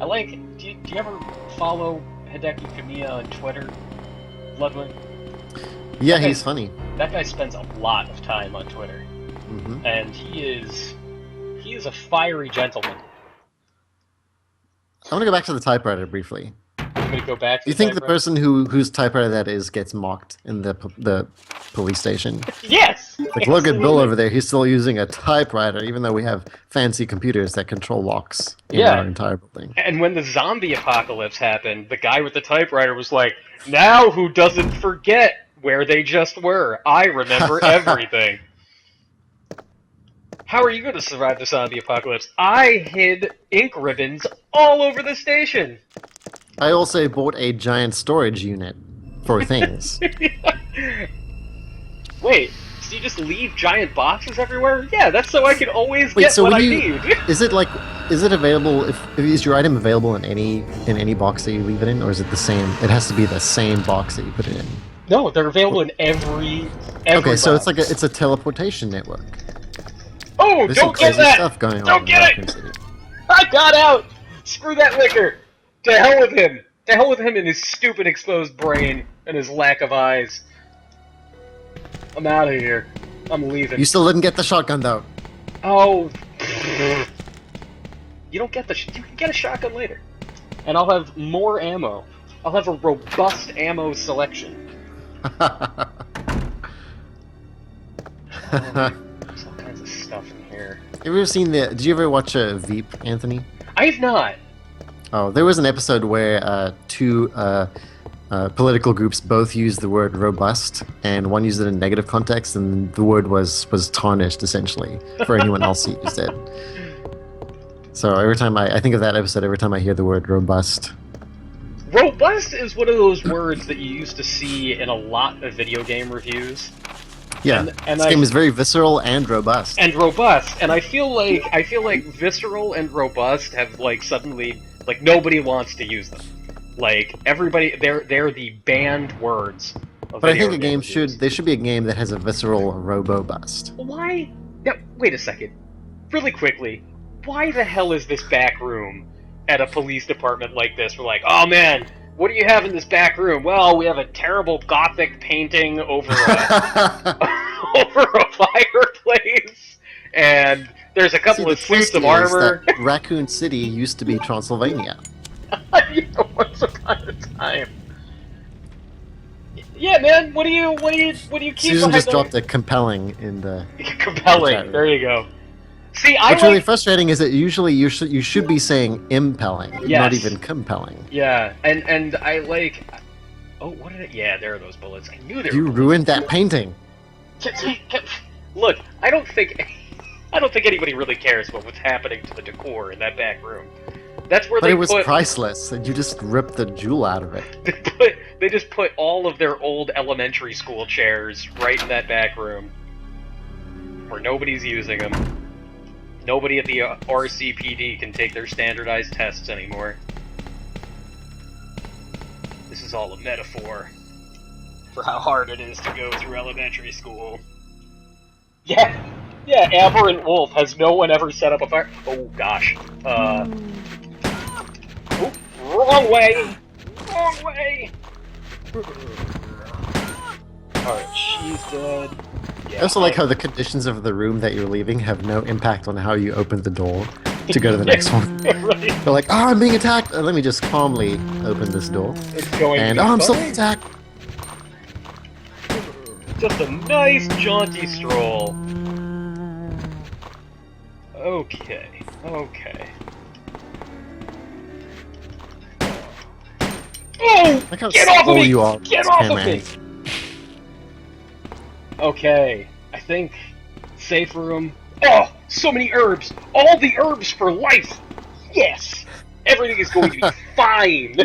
I like. Do you ever follow Hideki Kamiya on Twitter, Ludwig? Yeah, Okay. he's funny. That guy spends a lot of time on Twitter, Hmm. and he is a fiery gentleman. I want to go back to the typewriter briefly. I'm gonna go back to Do you think the typewriter. person whose typewriter that is gets mocked in the police station? Yes! Like, look at Bill absolutely. over there. He's still using a typewriter, even though we have fancy computers that control locks in Yeah. our entire building. And when the zombie apocalypse happened, the guy with the typewriter was like, "Now who doesn't forget where they just were? I remember everything." How are you going to survive the zombie apocalypse? I hid ink ribbons all over the station. I also bought a giant storage unit for things. Wait, so you just leave giant boxes everywhere? Yeah, that's so I can always Wait, get so what when I you need. is it available? Is your item available in any box that you leave it in, or is it the same? It has to be the same box that you put it in. No, they're available in every Okay, so box. it's a teleportation network. Oh, There's some don't get crazy that! stuff going on Don't in get Raccoon it! City. I got out! Screw that liquor! To hell with him! To hell with him and his stupid exposed brain and his lack of eyes. I'm out of here. I'm leaving. You still didn't get the shotgun though. Oh. You don't get you can get a shotgun later. And I'll have more ammo. I'll have a robust ammo selection. There's all kinds of stuff in here. You ever seen did you ever watch Veep, Anthony? I've not. Oh, there was an episode where two political groups both used the word robust, and one used it in negative context, and the word was tarnished, essentially, for anyone else who used it. So every time I think of that episode, every time I hear the word robust. Robust is one of those words that you used to see in a lot of video game reviews. Yeah, And this game is very visceral and robust. And robust, and I feel like visceral and robust have like suddenly like nobody wants to use them. Like everybody, they're the banned words. Of But I video think a game reviews. there should be a game that has a visceral robobust. Why? Now, wait a second. Really quickly, why the hell is this back room at a police department like this? We're like, oh man, what do you have in this back room? Well, we have a terrible gothic painting over a, over a fireplace, and there's a couple See, of the suits twist of is armor. that Raccoon City used to be Transylvania. You know, once upon a time. Yeah, man. What do you keep? Susan behind just the- dropped a compelling in the. compelling. There you go. See, I What's like. really frustrating is that usually you should be saying impelling, not Yes. even compelling. Yeah, and I like. Oh, what did it? Yeah, there are those bullets. I knew there. You were ruined that painting. Look, I don't think anybody really cares about what's happening to the decor in that back room. That's where But they it was put. priceless, and you just ripped the jewel out of it. They just put all of their old elementary school chairs right in that back room, where nobody's using them. Nobody at the RCPD can take their standardized tests anymore. This is all a metaphor. for how hard it is to go through elementary school. Yeah, yeah, Aberrant Wolf, has no one ever set up a fire? Oh gosh. Oh, wrong way! Wrong way! Alright, she's dead. Yeah, I also like how the conditions of the room that you're leaving have no impact on how you open the door to go to the next one. Right. They're like, oh, I'm being attacked. Let me just calmly open this door. It's going And to be I'm still fine. being attacked. Just a nice jaunty stroll. Okay, okay. Oh! Like how Get off of slow me! you are. Get It's off of camera me! angles. Okay, I think safe room. Oh, so many herbs! All the herbs for life! Yes! Everything is going to be fine!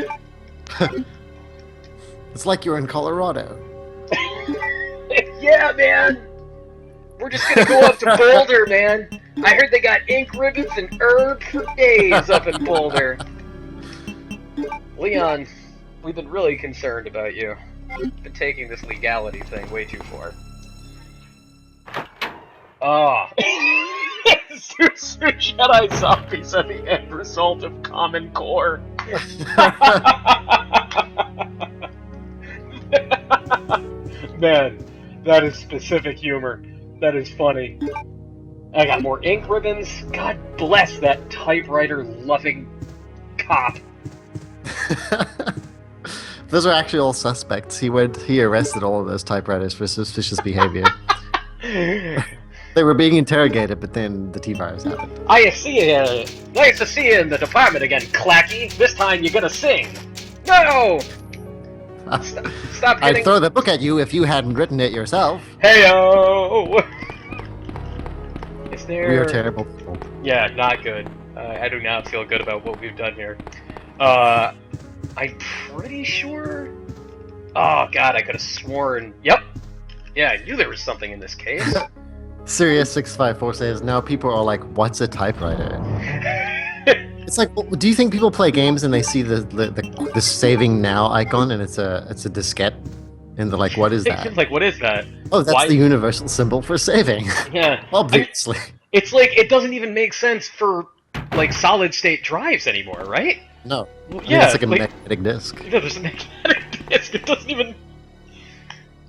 It's like you're in Colorado. Yeah, man! We're just gonna go up to Boulder, man! I heard they got ink ribbons and herb for days up in Boulder. Leon, we've been really concerned about you. You've been taking this legality thing way too far. Ah. Jedi zombies are the end result of Common Core. Man, that is specific humor. That is funny. I got more ink ribbons. God bless that typewriter-loving cop. Those are actually all suspects. He arrested all of those typewriters for suspicious behavior. They were being interrogated, but then the T-virus happened. Nice to see you in the department again, Clacky. This time you're gonna sing. No! Stop hitting. I'd throw the book at you if you hadn't written it yourself. Heyo! Is there? We are terrible people. Yeah, not good. I do not feel good about what we've done here. I'm pretty sure. Oh god, I could have sworn. Yep. Yeah, I knew there was something in this case. Sirius654 says, now people are like, what's a typewriter? It's like, do you think people play games and they see the saving now icon and it's a diskette? And they're like, what is that? Like, what is that? Oh, that's Why? the universal symbol for saving. Yeah. Obviously. It's like, it doesn't even make sense for, like, solid-state drives anymore, right? No. Well, I mean, yeah, it's like a magnetic disc. Yeah, there's a magnetic disc. It doesn't even...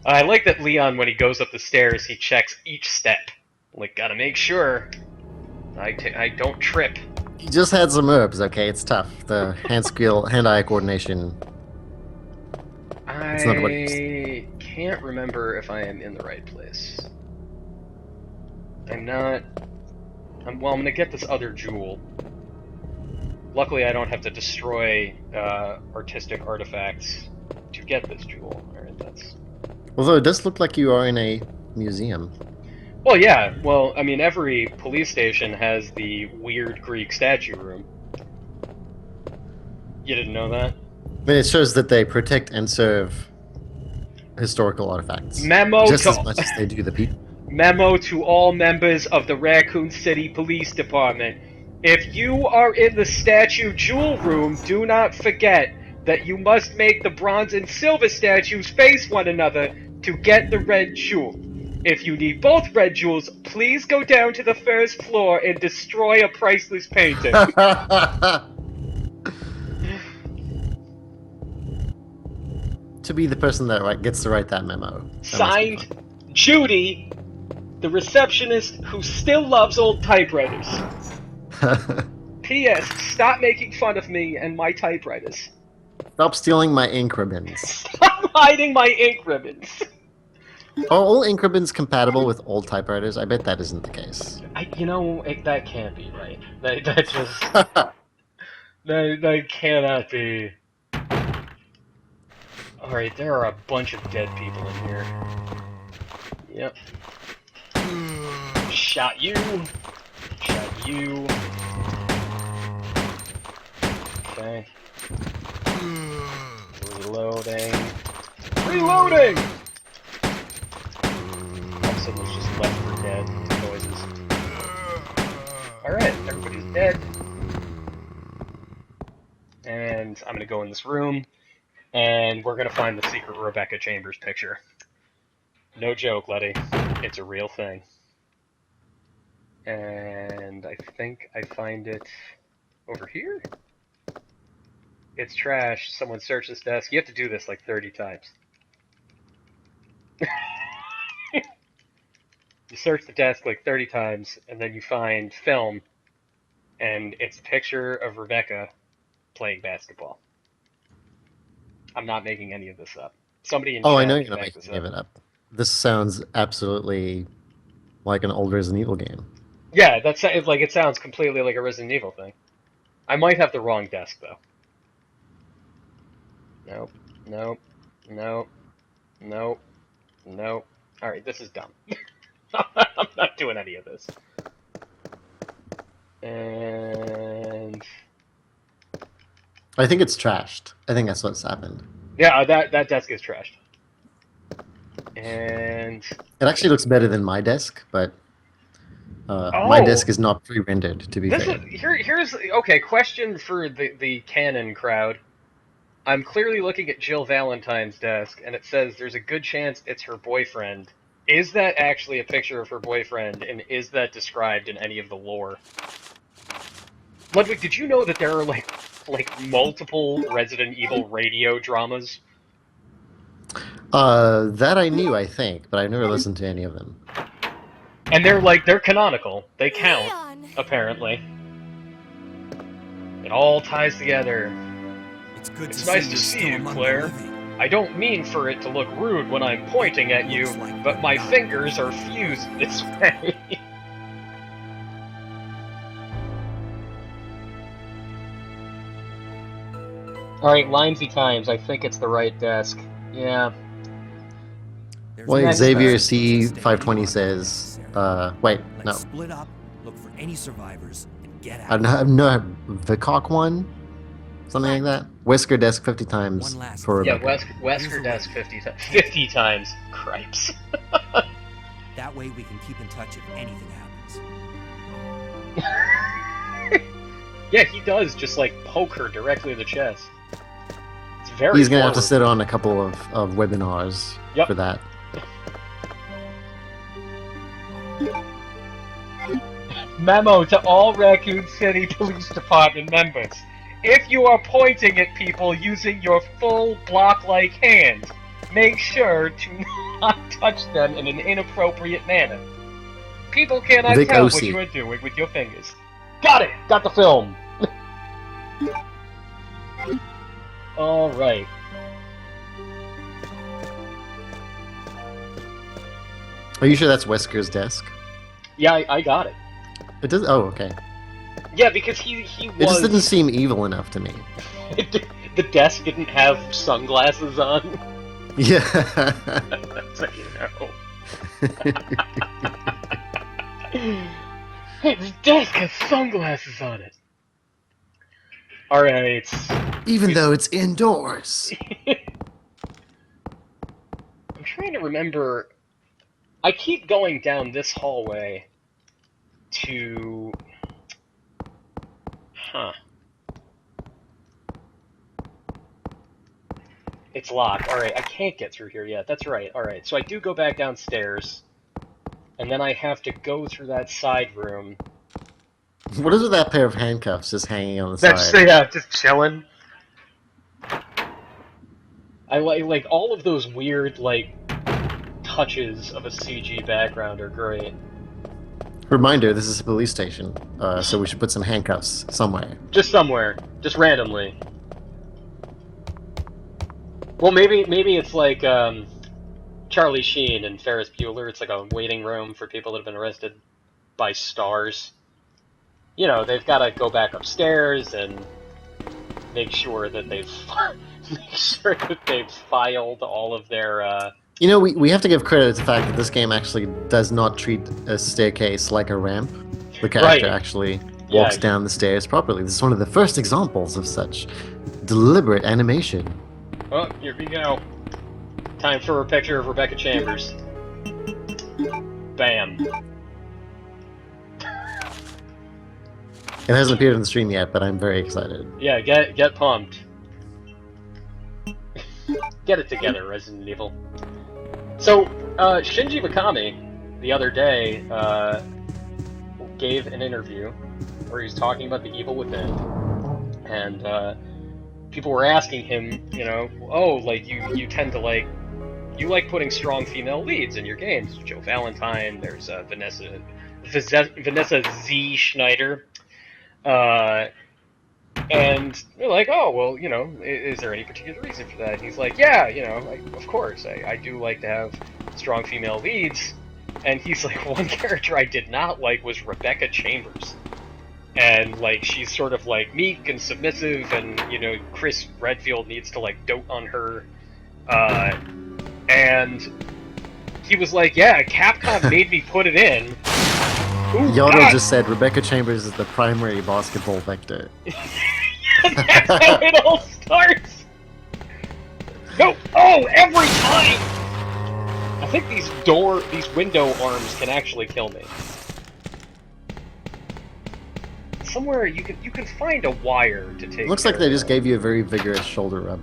I like that Leon, when he goes up the stairs, he checks each step. Like, gotta make sure I don't trip. You just had some herbs, okay? It's tough. The hand-eye coordination. It's not what it is. I can't remember if I am in the right place. I'm not... I'm gonna get this other jewel. Luckily, I don't have to destroy artistic artifacts to get this jewel. Alright, that's... Although it does look like you are in a museum. Well, yeah. Well, I mean, every police station has the weird Greek statue room. You didn't know that? I mean, it shows that they protect and serve historical artifacts. Memo just to... as much as they do the people. Memo to all members of the Raccoon City Police Department. If you are in the statue jewel room, do not forget that you must make the bronze and silver statues face one another to get the red jewel. If you need both red jewels, please go down to the first floor and destroy a priceless painting. To be the person that gets to write that memo. That Signed, Judy, the receptionist who still loves old typewriters. P.S. Stop making fun of me and my typewriters. Stop stealing my ink ribbons. Stop hiding my ink ribbons. Are all ink ribbons compatible with old typewriters? I bet that isn't the case. That can't be right. That just... that cannot be. Alright, there are a bunch of dead people in here. Yep. Shot you. Shot you. Okay. Reloading. Reloading! Someone's just left for dead noises. Alright, everybody's dead. And I'm gonna go in this room. and we're gonna find the secret Rebecca Chambers picture. No joke, Letty. It's a real thing. And I think I find it over here? It's trash. Someone searched this desk. You have to do this like 30 times. You search the desk like 30 times, and then you find film, and it's a picture of Rebecca playing basketball. I'm not making any of this up. Somebody in Oh, I chat know can you're not back making this any of up. it up. This sounds absolutely like an old Resident Evil game. Yeah, that's like it sounds completely like a Resident Evil thing. I might have the wrong desk though. Nope, nope, nope, nope, nope. All right, this is dumb. I'm not doing any of this. And I think it's trashed. I think that's what's happened. yeah, that desk is trashed. And It actually looks better than my desk, but my oh, desk is not pre-rendered, to be this is fair. here's okay. Question for the canon crowd. I'm clearly looking at Jill Valentine's desk, and it says there's a good chance it's her boyfriend. Is that actually a picture of her boyfriend, and is that described in any of the lore? Ludwig, did you know that there are like multiple Resident Evil radio dramas? That I knew, I think, but I never listened to any of them. And they're canonical. They count, apparently. It all ties together. It's good It's to nice see to you're see still you, among the Claire. living. I don't mean for it to look rude when I'm pointing at you, Looks like but we're my not. fingers are fused this way. Alright, Limesy Times, I think it's the right desk. Yeah. There's Well, Next Xavier time. C520 says, wait, Let's no. split up, look for any survivors, and get I out. know Vicock one? Something like that? Wesker desk 50 times One last for thing. Rebecca. Yeah, Wesker desk 50 times. Cripes. That way we can keep in touch if anything happens. Yeah, he does just like poke her directly in the chest. It's very He's going to have to forward. sit on a couple of webinars Yep. for that. Memo to all Raccoon City Police Department members. If you are pointing at people using your full block-like hand, make sure to not touch them in an inappropriate manner. People cannot Vic tell what OC. you are doing with your fingers. Got it! Got the film! Alright. Are you sure that's Wesker's desk? Yeah, I got it. It does. Oh, okay. Yeah, because he It just didn't was... seem evil enough to me. the desk didn't have sunglasses on. Yeah. That's how you know. Hey, this desk has sunglasses on it. Alright. Even though it's indoors. I'm trying to remember... I keep going down this hallway to... Huh. It's locked. Alright, I can't get through here yet. That's right. Alright, so I do go back downstairs, and then I have to go through that side room. What is with that pair of handcuffs just hanging on the That's, side? yeah, just chilling. I like all of those weird, like, touches of a CG background are great. Reminder, this is a police station, so we should put some handcuffs somewhere. Just somewhere. Just randomly. Well, maybe it's like, Charlie Sheen and Ferris Bueller. It's like a waiting room for people that have been arrested by stars. You know, they've got to go back upstairs and make sure that they've filed all of their. You know, we have to give credit to the fact that this game actually does not treat a staircase like a ramp. The character Right. actually walks Yeah. down the stairs properly. This is one of the first examples of such deliberate animation. Oh, here we go. Time for a picture of Rebecca Chambers. Bam. It hasn't appeared on the stream yet, but I'm very excited. Yeah, get pumped. Get it together, Resident Evil. So, Shinji Mikami, the other day, gave an interview where he was talking about the evil within, and people were asking him, you know, oh, like, you tend to like, you like putting strong female leads in your games. Joe Valentine, there's Vanessa Z. Schneider, and they're like, oh, well, you know, is there any particular reason for that? And he's like, yeah, you know, of course, I do like to have strong female leads. And he's like, one character I did not like was Rebecca Chambers. And, like, she's sort of, like, meek and submissive, and, you know, Chris Redfield needs to, like, dote on her. And he was like, yeah, Capcom made me put it in. Ooh, Yodel just said Rebecca Chambers is the primary basketball vector. That's how it all starts! No! Oh, every time! I think these window arms can actually kill me. Somewhere you can find a wire to take. Looks like they just gave you a very vigorous shoulder rub.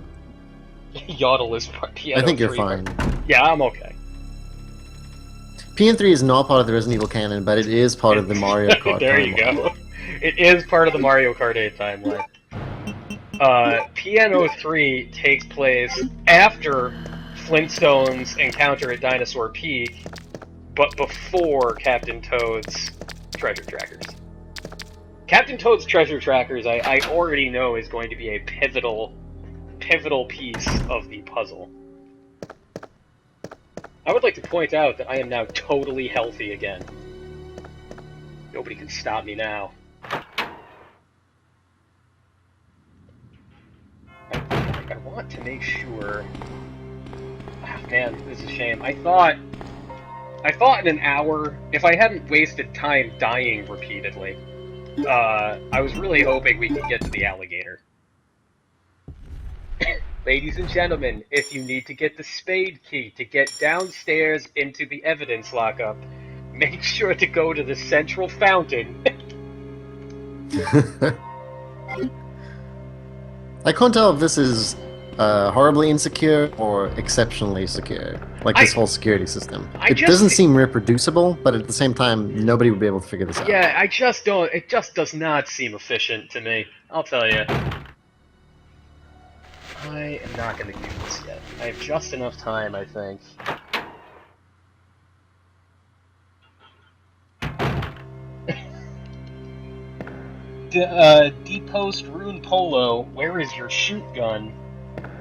Yodel is piano. I think you're fine. Yeah, I'm okay. PN3 is not part of the Resident Evil canon, but it is part of the Mario Kart There you timeline. go. It is part of the Mario Kart 8 timeline. PN03 takes place after Flintstone's encounter at Dinosaur Peak, but before Captain Toad's Treasure Trackers. Captain Toad's Treasure Trackers, I already know, is going to be a pivotal piece of the puzzle. I would like to point out that I am now totally healthy again. Nobody can stop me now. I want to make sure... Oh, man, this is a shame. I thought in an hour, if I hadn't wasted time dying repeatedly, I was really hoping we could get to the alligator. Ladies and gentlemen, if you need to get the spade key to get downstairs into the evidence lockup, make sure to go to the central fountain. I can't tell if this is horribly insecure or exceptionally secure. Like this whole security system. It doesn't seem reproducible, but at the same time, nobody would be able to figure this out. Yeah, it just does not seem efficient to me. I'll tell you. I am not going to do this yet. I have just enough time, I think. D-Post Rune Polo, where is your shoot gun?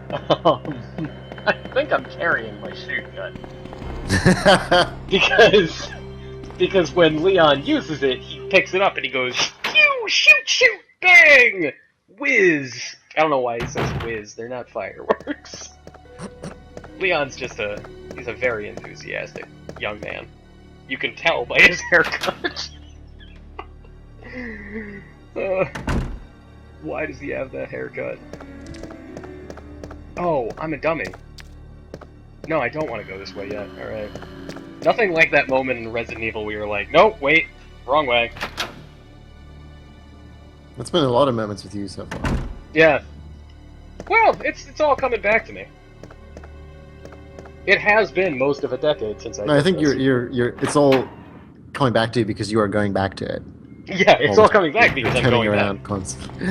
I think I'm carrying my shoot gun. Because when Leon uses it, he picks it up and he goes, "Pew! Shoot! Shoot! Bang! Whiz!" I don't know why he says whiz, they're not fireworks. Leon's just he's a very enthusiastic young man. You can tell by his haircut. Why does he have that haircut? Oh, I'm a dummy. No, I don't want to go this way yet, alright. Nothing like that moment in Resident Evil where you're like, nope, wait, wrong way. It's been a lot of moments with you so far. Yeah. Well, it's all coming back to me. It has been most of a decade since I. No, I think you're. It's all coming back to you because you are going back to it. Yeah, it's all coming back because I'm going around back. constantly.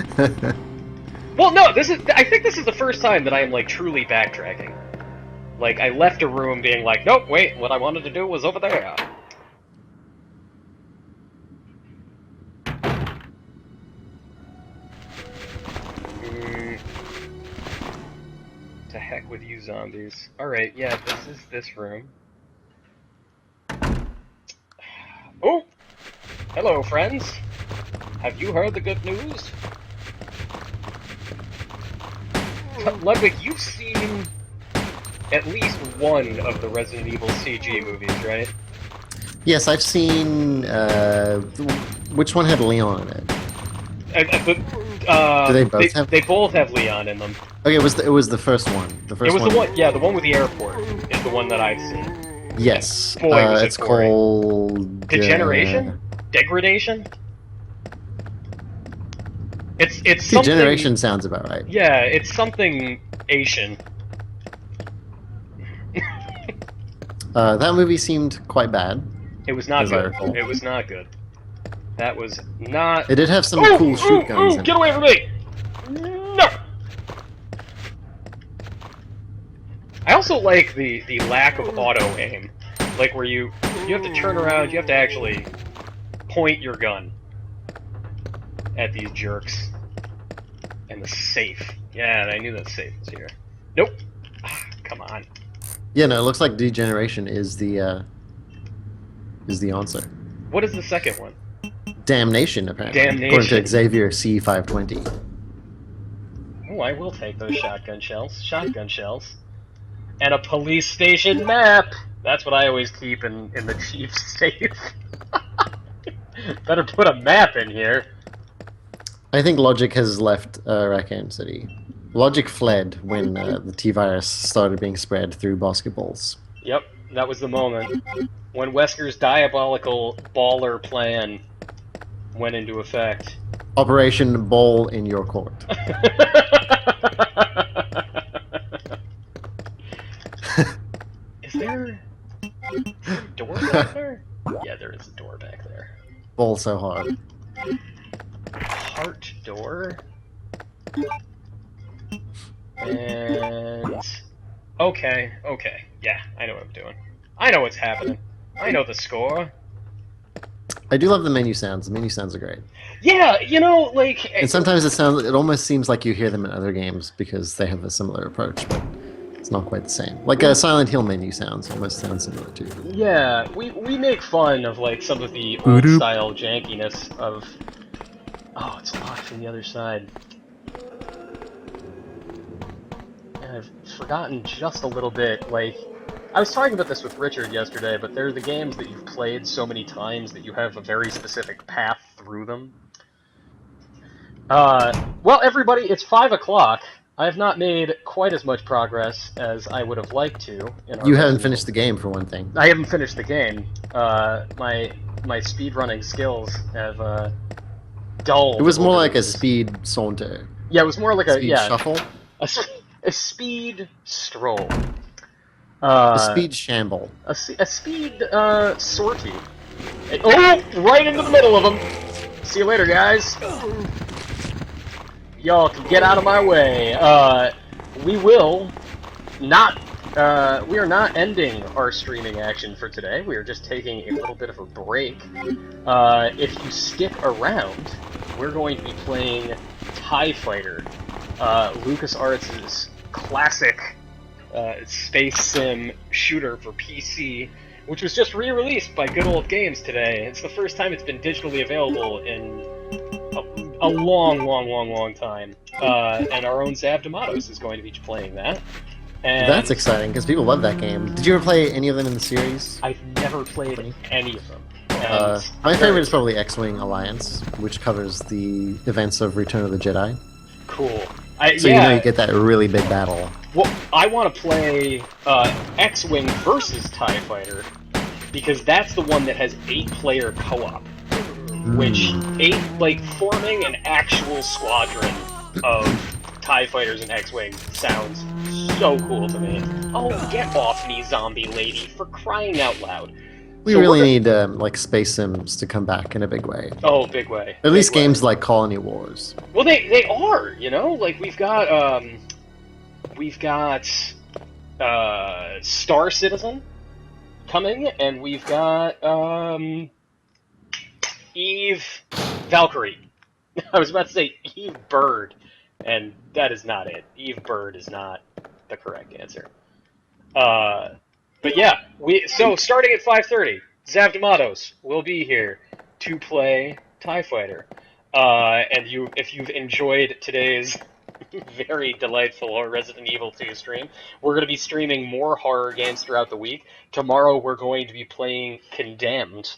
Well, no, I think this is the first time that I am like truly backtracking. Like I left a room being like, nope, wait, what I wanted to do was over there. To heck with you zombies. Alright, yeah, this is this room. Oh! Hello, friends! Have you heard the good news? Ludwig, you've seen at least one of the Resident Evil CG movies, right? Yes, I've seen... which one had Leon in it? Do they both have? They both have Leon in them. Okay, it was the first one. The first one. The one. Yeah, the one with the airport is the one that I've seen. Yes. Boy, was it's it boring. called Degeneration? Degradation? It's something. Degeneration sounds about right. Yeah, it's something Asian. That movie seemed quite bad, It was not as I good. recall. It was not good. That was not. It did have some Oh, cool shoot guns in get it. away from me! No. I also like the lack of auto aim, like where you have to turn around, you have to actually point your gun at these jerks. And the safe. Yeah, I knew that safe was here. Nope. Ah, come on. Yeah, no, it looks like degeneration is the answer. What is the second one? Damnation, apparently. Damnation. According to Xavier C520. Oh, I will take those shotgun shells. Shotgun shells. And a police station map! That's what I always keep in the chief's safe. Better put a map in here. I think Logic has left Raccoon City. Logic fled when the T-Virus started being spread through basketballs. Yep, that was the moment. When Wesker's diabolical baller plan went into effect. Operation Ball in Your Court. Is there a door back there? Yeah, there is a door back there. Ball so hard. Heart door. And... Okay. Yeah, I know what I'm doing. I know what's happening. I know the score. I do love the menu sounds. The menu sounds are great. Yeah, you know, like... And sometimes it almost seems like you hear them in other games because they have a similar approach, but it's not quite the same. Like a Silent Hill menu sounds almost sound similar too. Yeah, we make fun of, like, some of the old-style jankiness of... Oh, it's locked from the other side. And I've forgotten just a little bit, like... I was talking about this with Richard yesterday, but they're the games that you've played so many times that you have a very specific path through them. Well, everybody, it's 5 o'clock. I have not made quite as much progress as I would have liked to. You haven't finished the game, for one thing. I haven't finished the game. My speedrunning skills have dulled. It was more like a speed saunter. Yeah, it was more like speed shuffle. A speed stroll. A speed shamble. A speed sortie. Oh, right into the middle of them. See you later, guys. Y'all can get out of my way. We will not. We are not ending our streaming action for today. We are just taking a little bit of a break. If you stick around, we're going to be playing TIE Fighter, LucasArts' classic space sim shooter for PC, which was just re-released by Good Old Games today. It's the first time it's been digitally available in a long time. And our own Zav D'Amatos is going to be playing that. And that's exciting, because people love that game. Did you ever play any of them in the series? I've never played any of them. My favorite is probably X-Wing Alliance, which covers the events of Return of the Jedi. Cool. So yeah. you know you get that really big battle. Well, I want to play X-Wing versus TIE Fighter, because that's the one that has 8-player co-op. Which, forming an actual squadron of TIE Fighters and X-Wing sounds so cool to me. Oh, get off me, zombie lady, for crying out loud. We really need space sims to come back in a big way. Oh, big way. At least games like Colony Wars. Well, they are, you know? Like, we've got Star Citizen coming, and we've got, Eve Valkyrie. I was about to say Eve Bird, and that is not it. Eve Bird is not the correct answer. But yeah, so starting at 5:30, Zav D'Amatos will be here to play TIE Fighter. And if you've enjoyed today's very delightful Resident Evil 2 stream, we're going to be streaming more horror games throughout the week. Tomorrow we're going to be playing Condemned.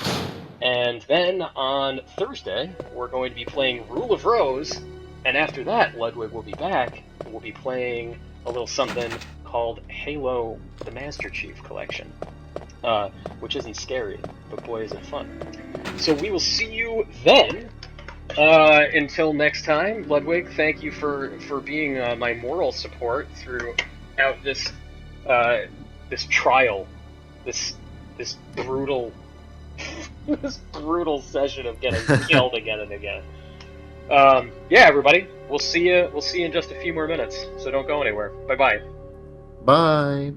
And then on Thursday, we're going to be playing Rule of Rose. And after that, Ludwig will be back, and we'll be playing a little something called Halo the Master Chief Collection. Which isn't scary, but boy is it fun. So we will see you then. Until next time, Ludwig, thank you for being my moral support throughout this trial this brutal this brutal session of getting killed again and again. Yeah, everybody, we'll see you in just a few more minutes. So don't go anywhere. Bye bye. Bye.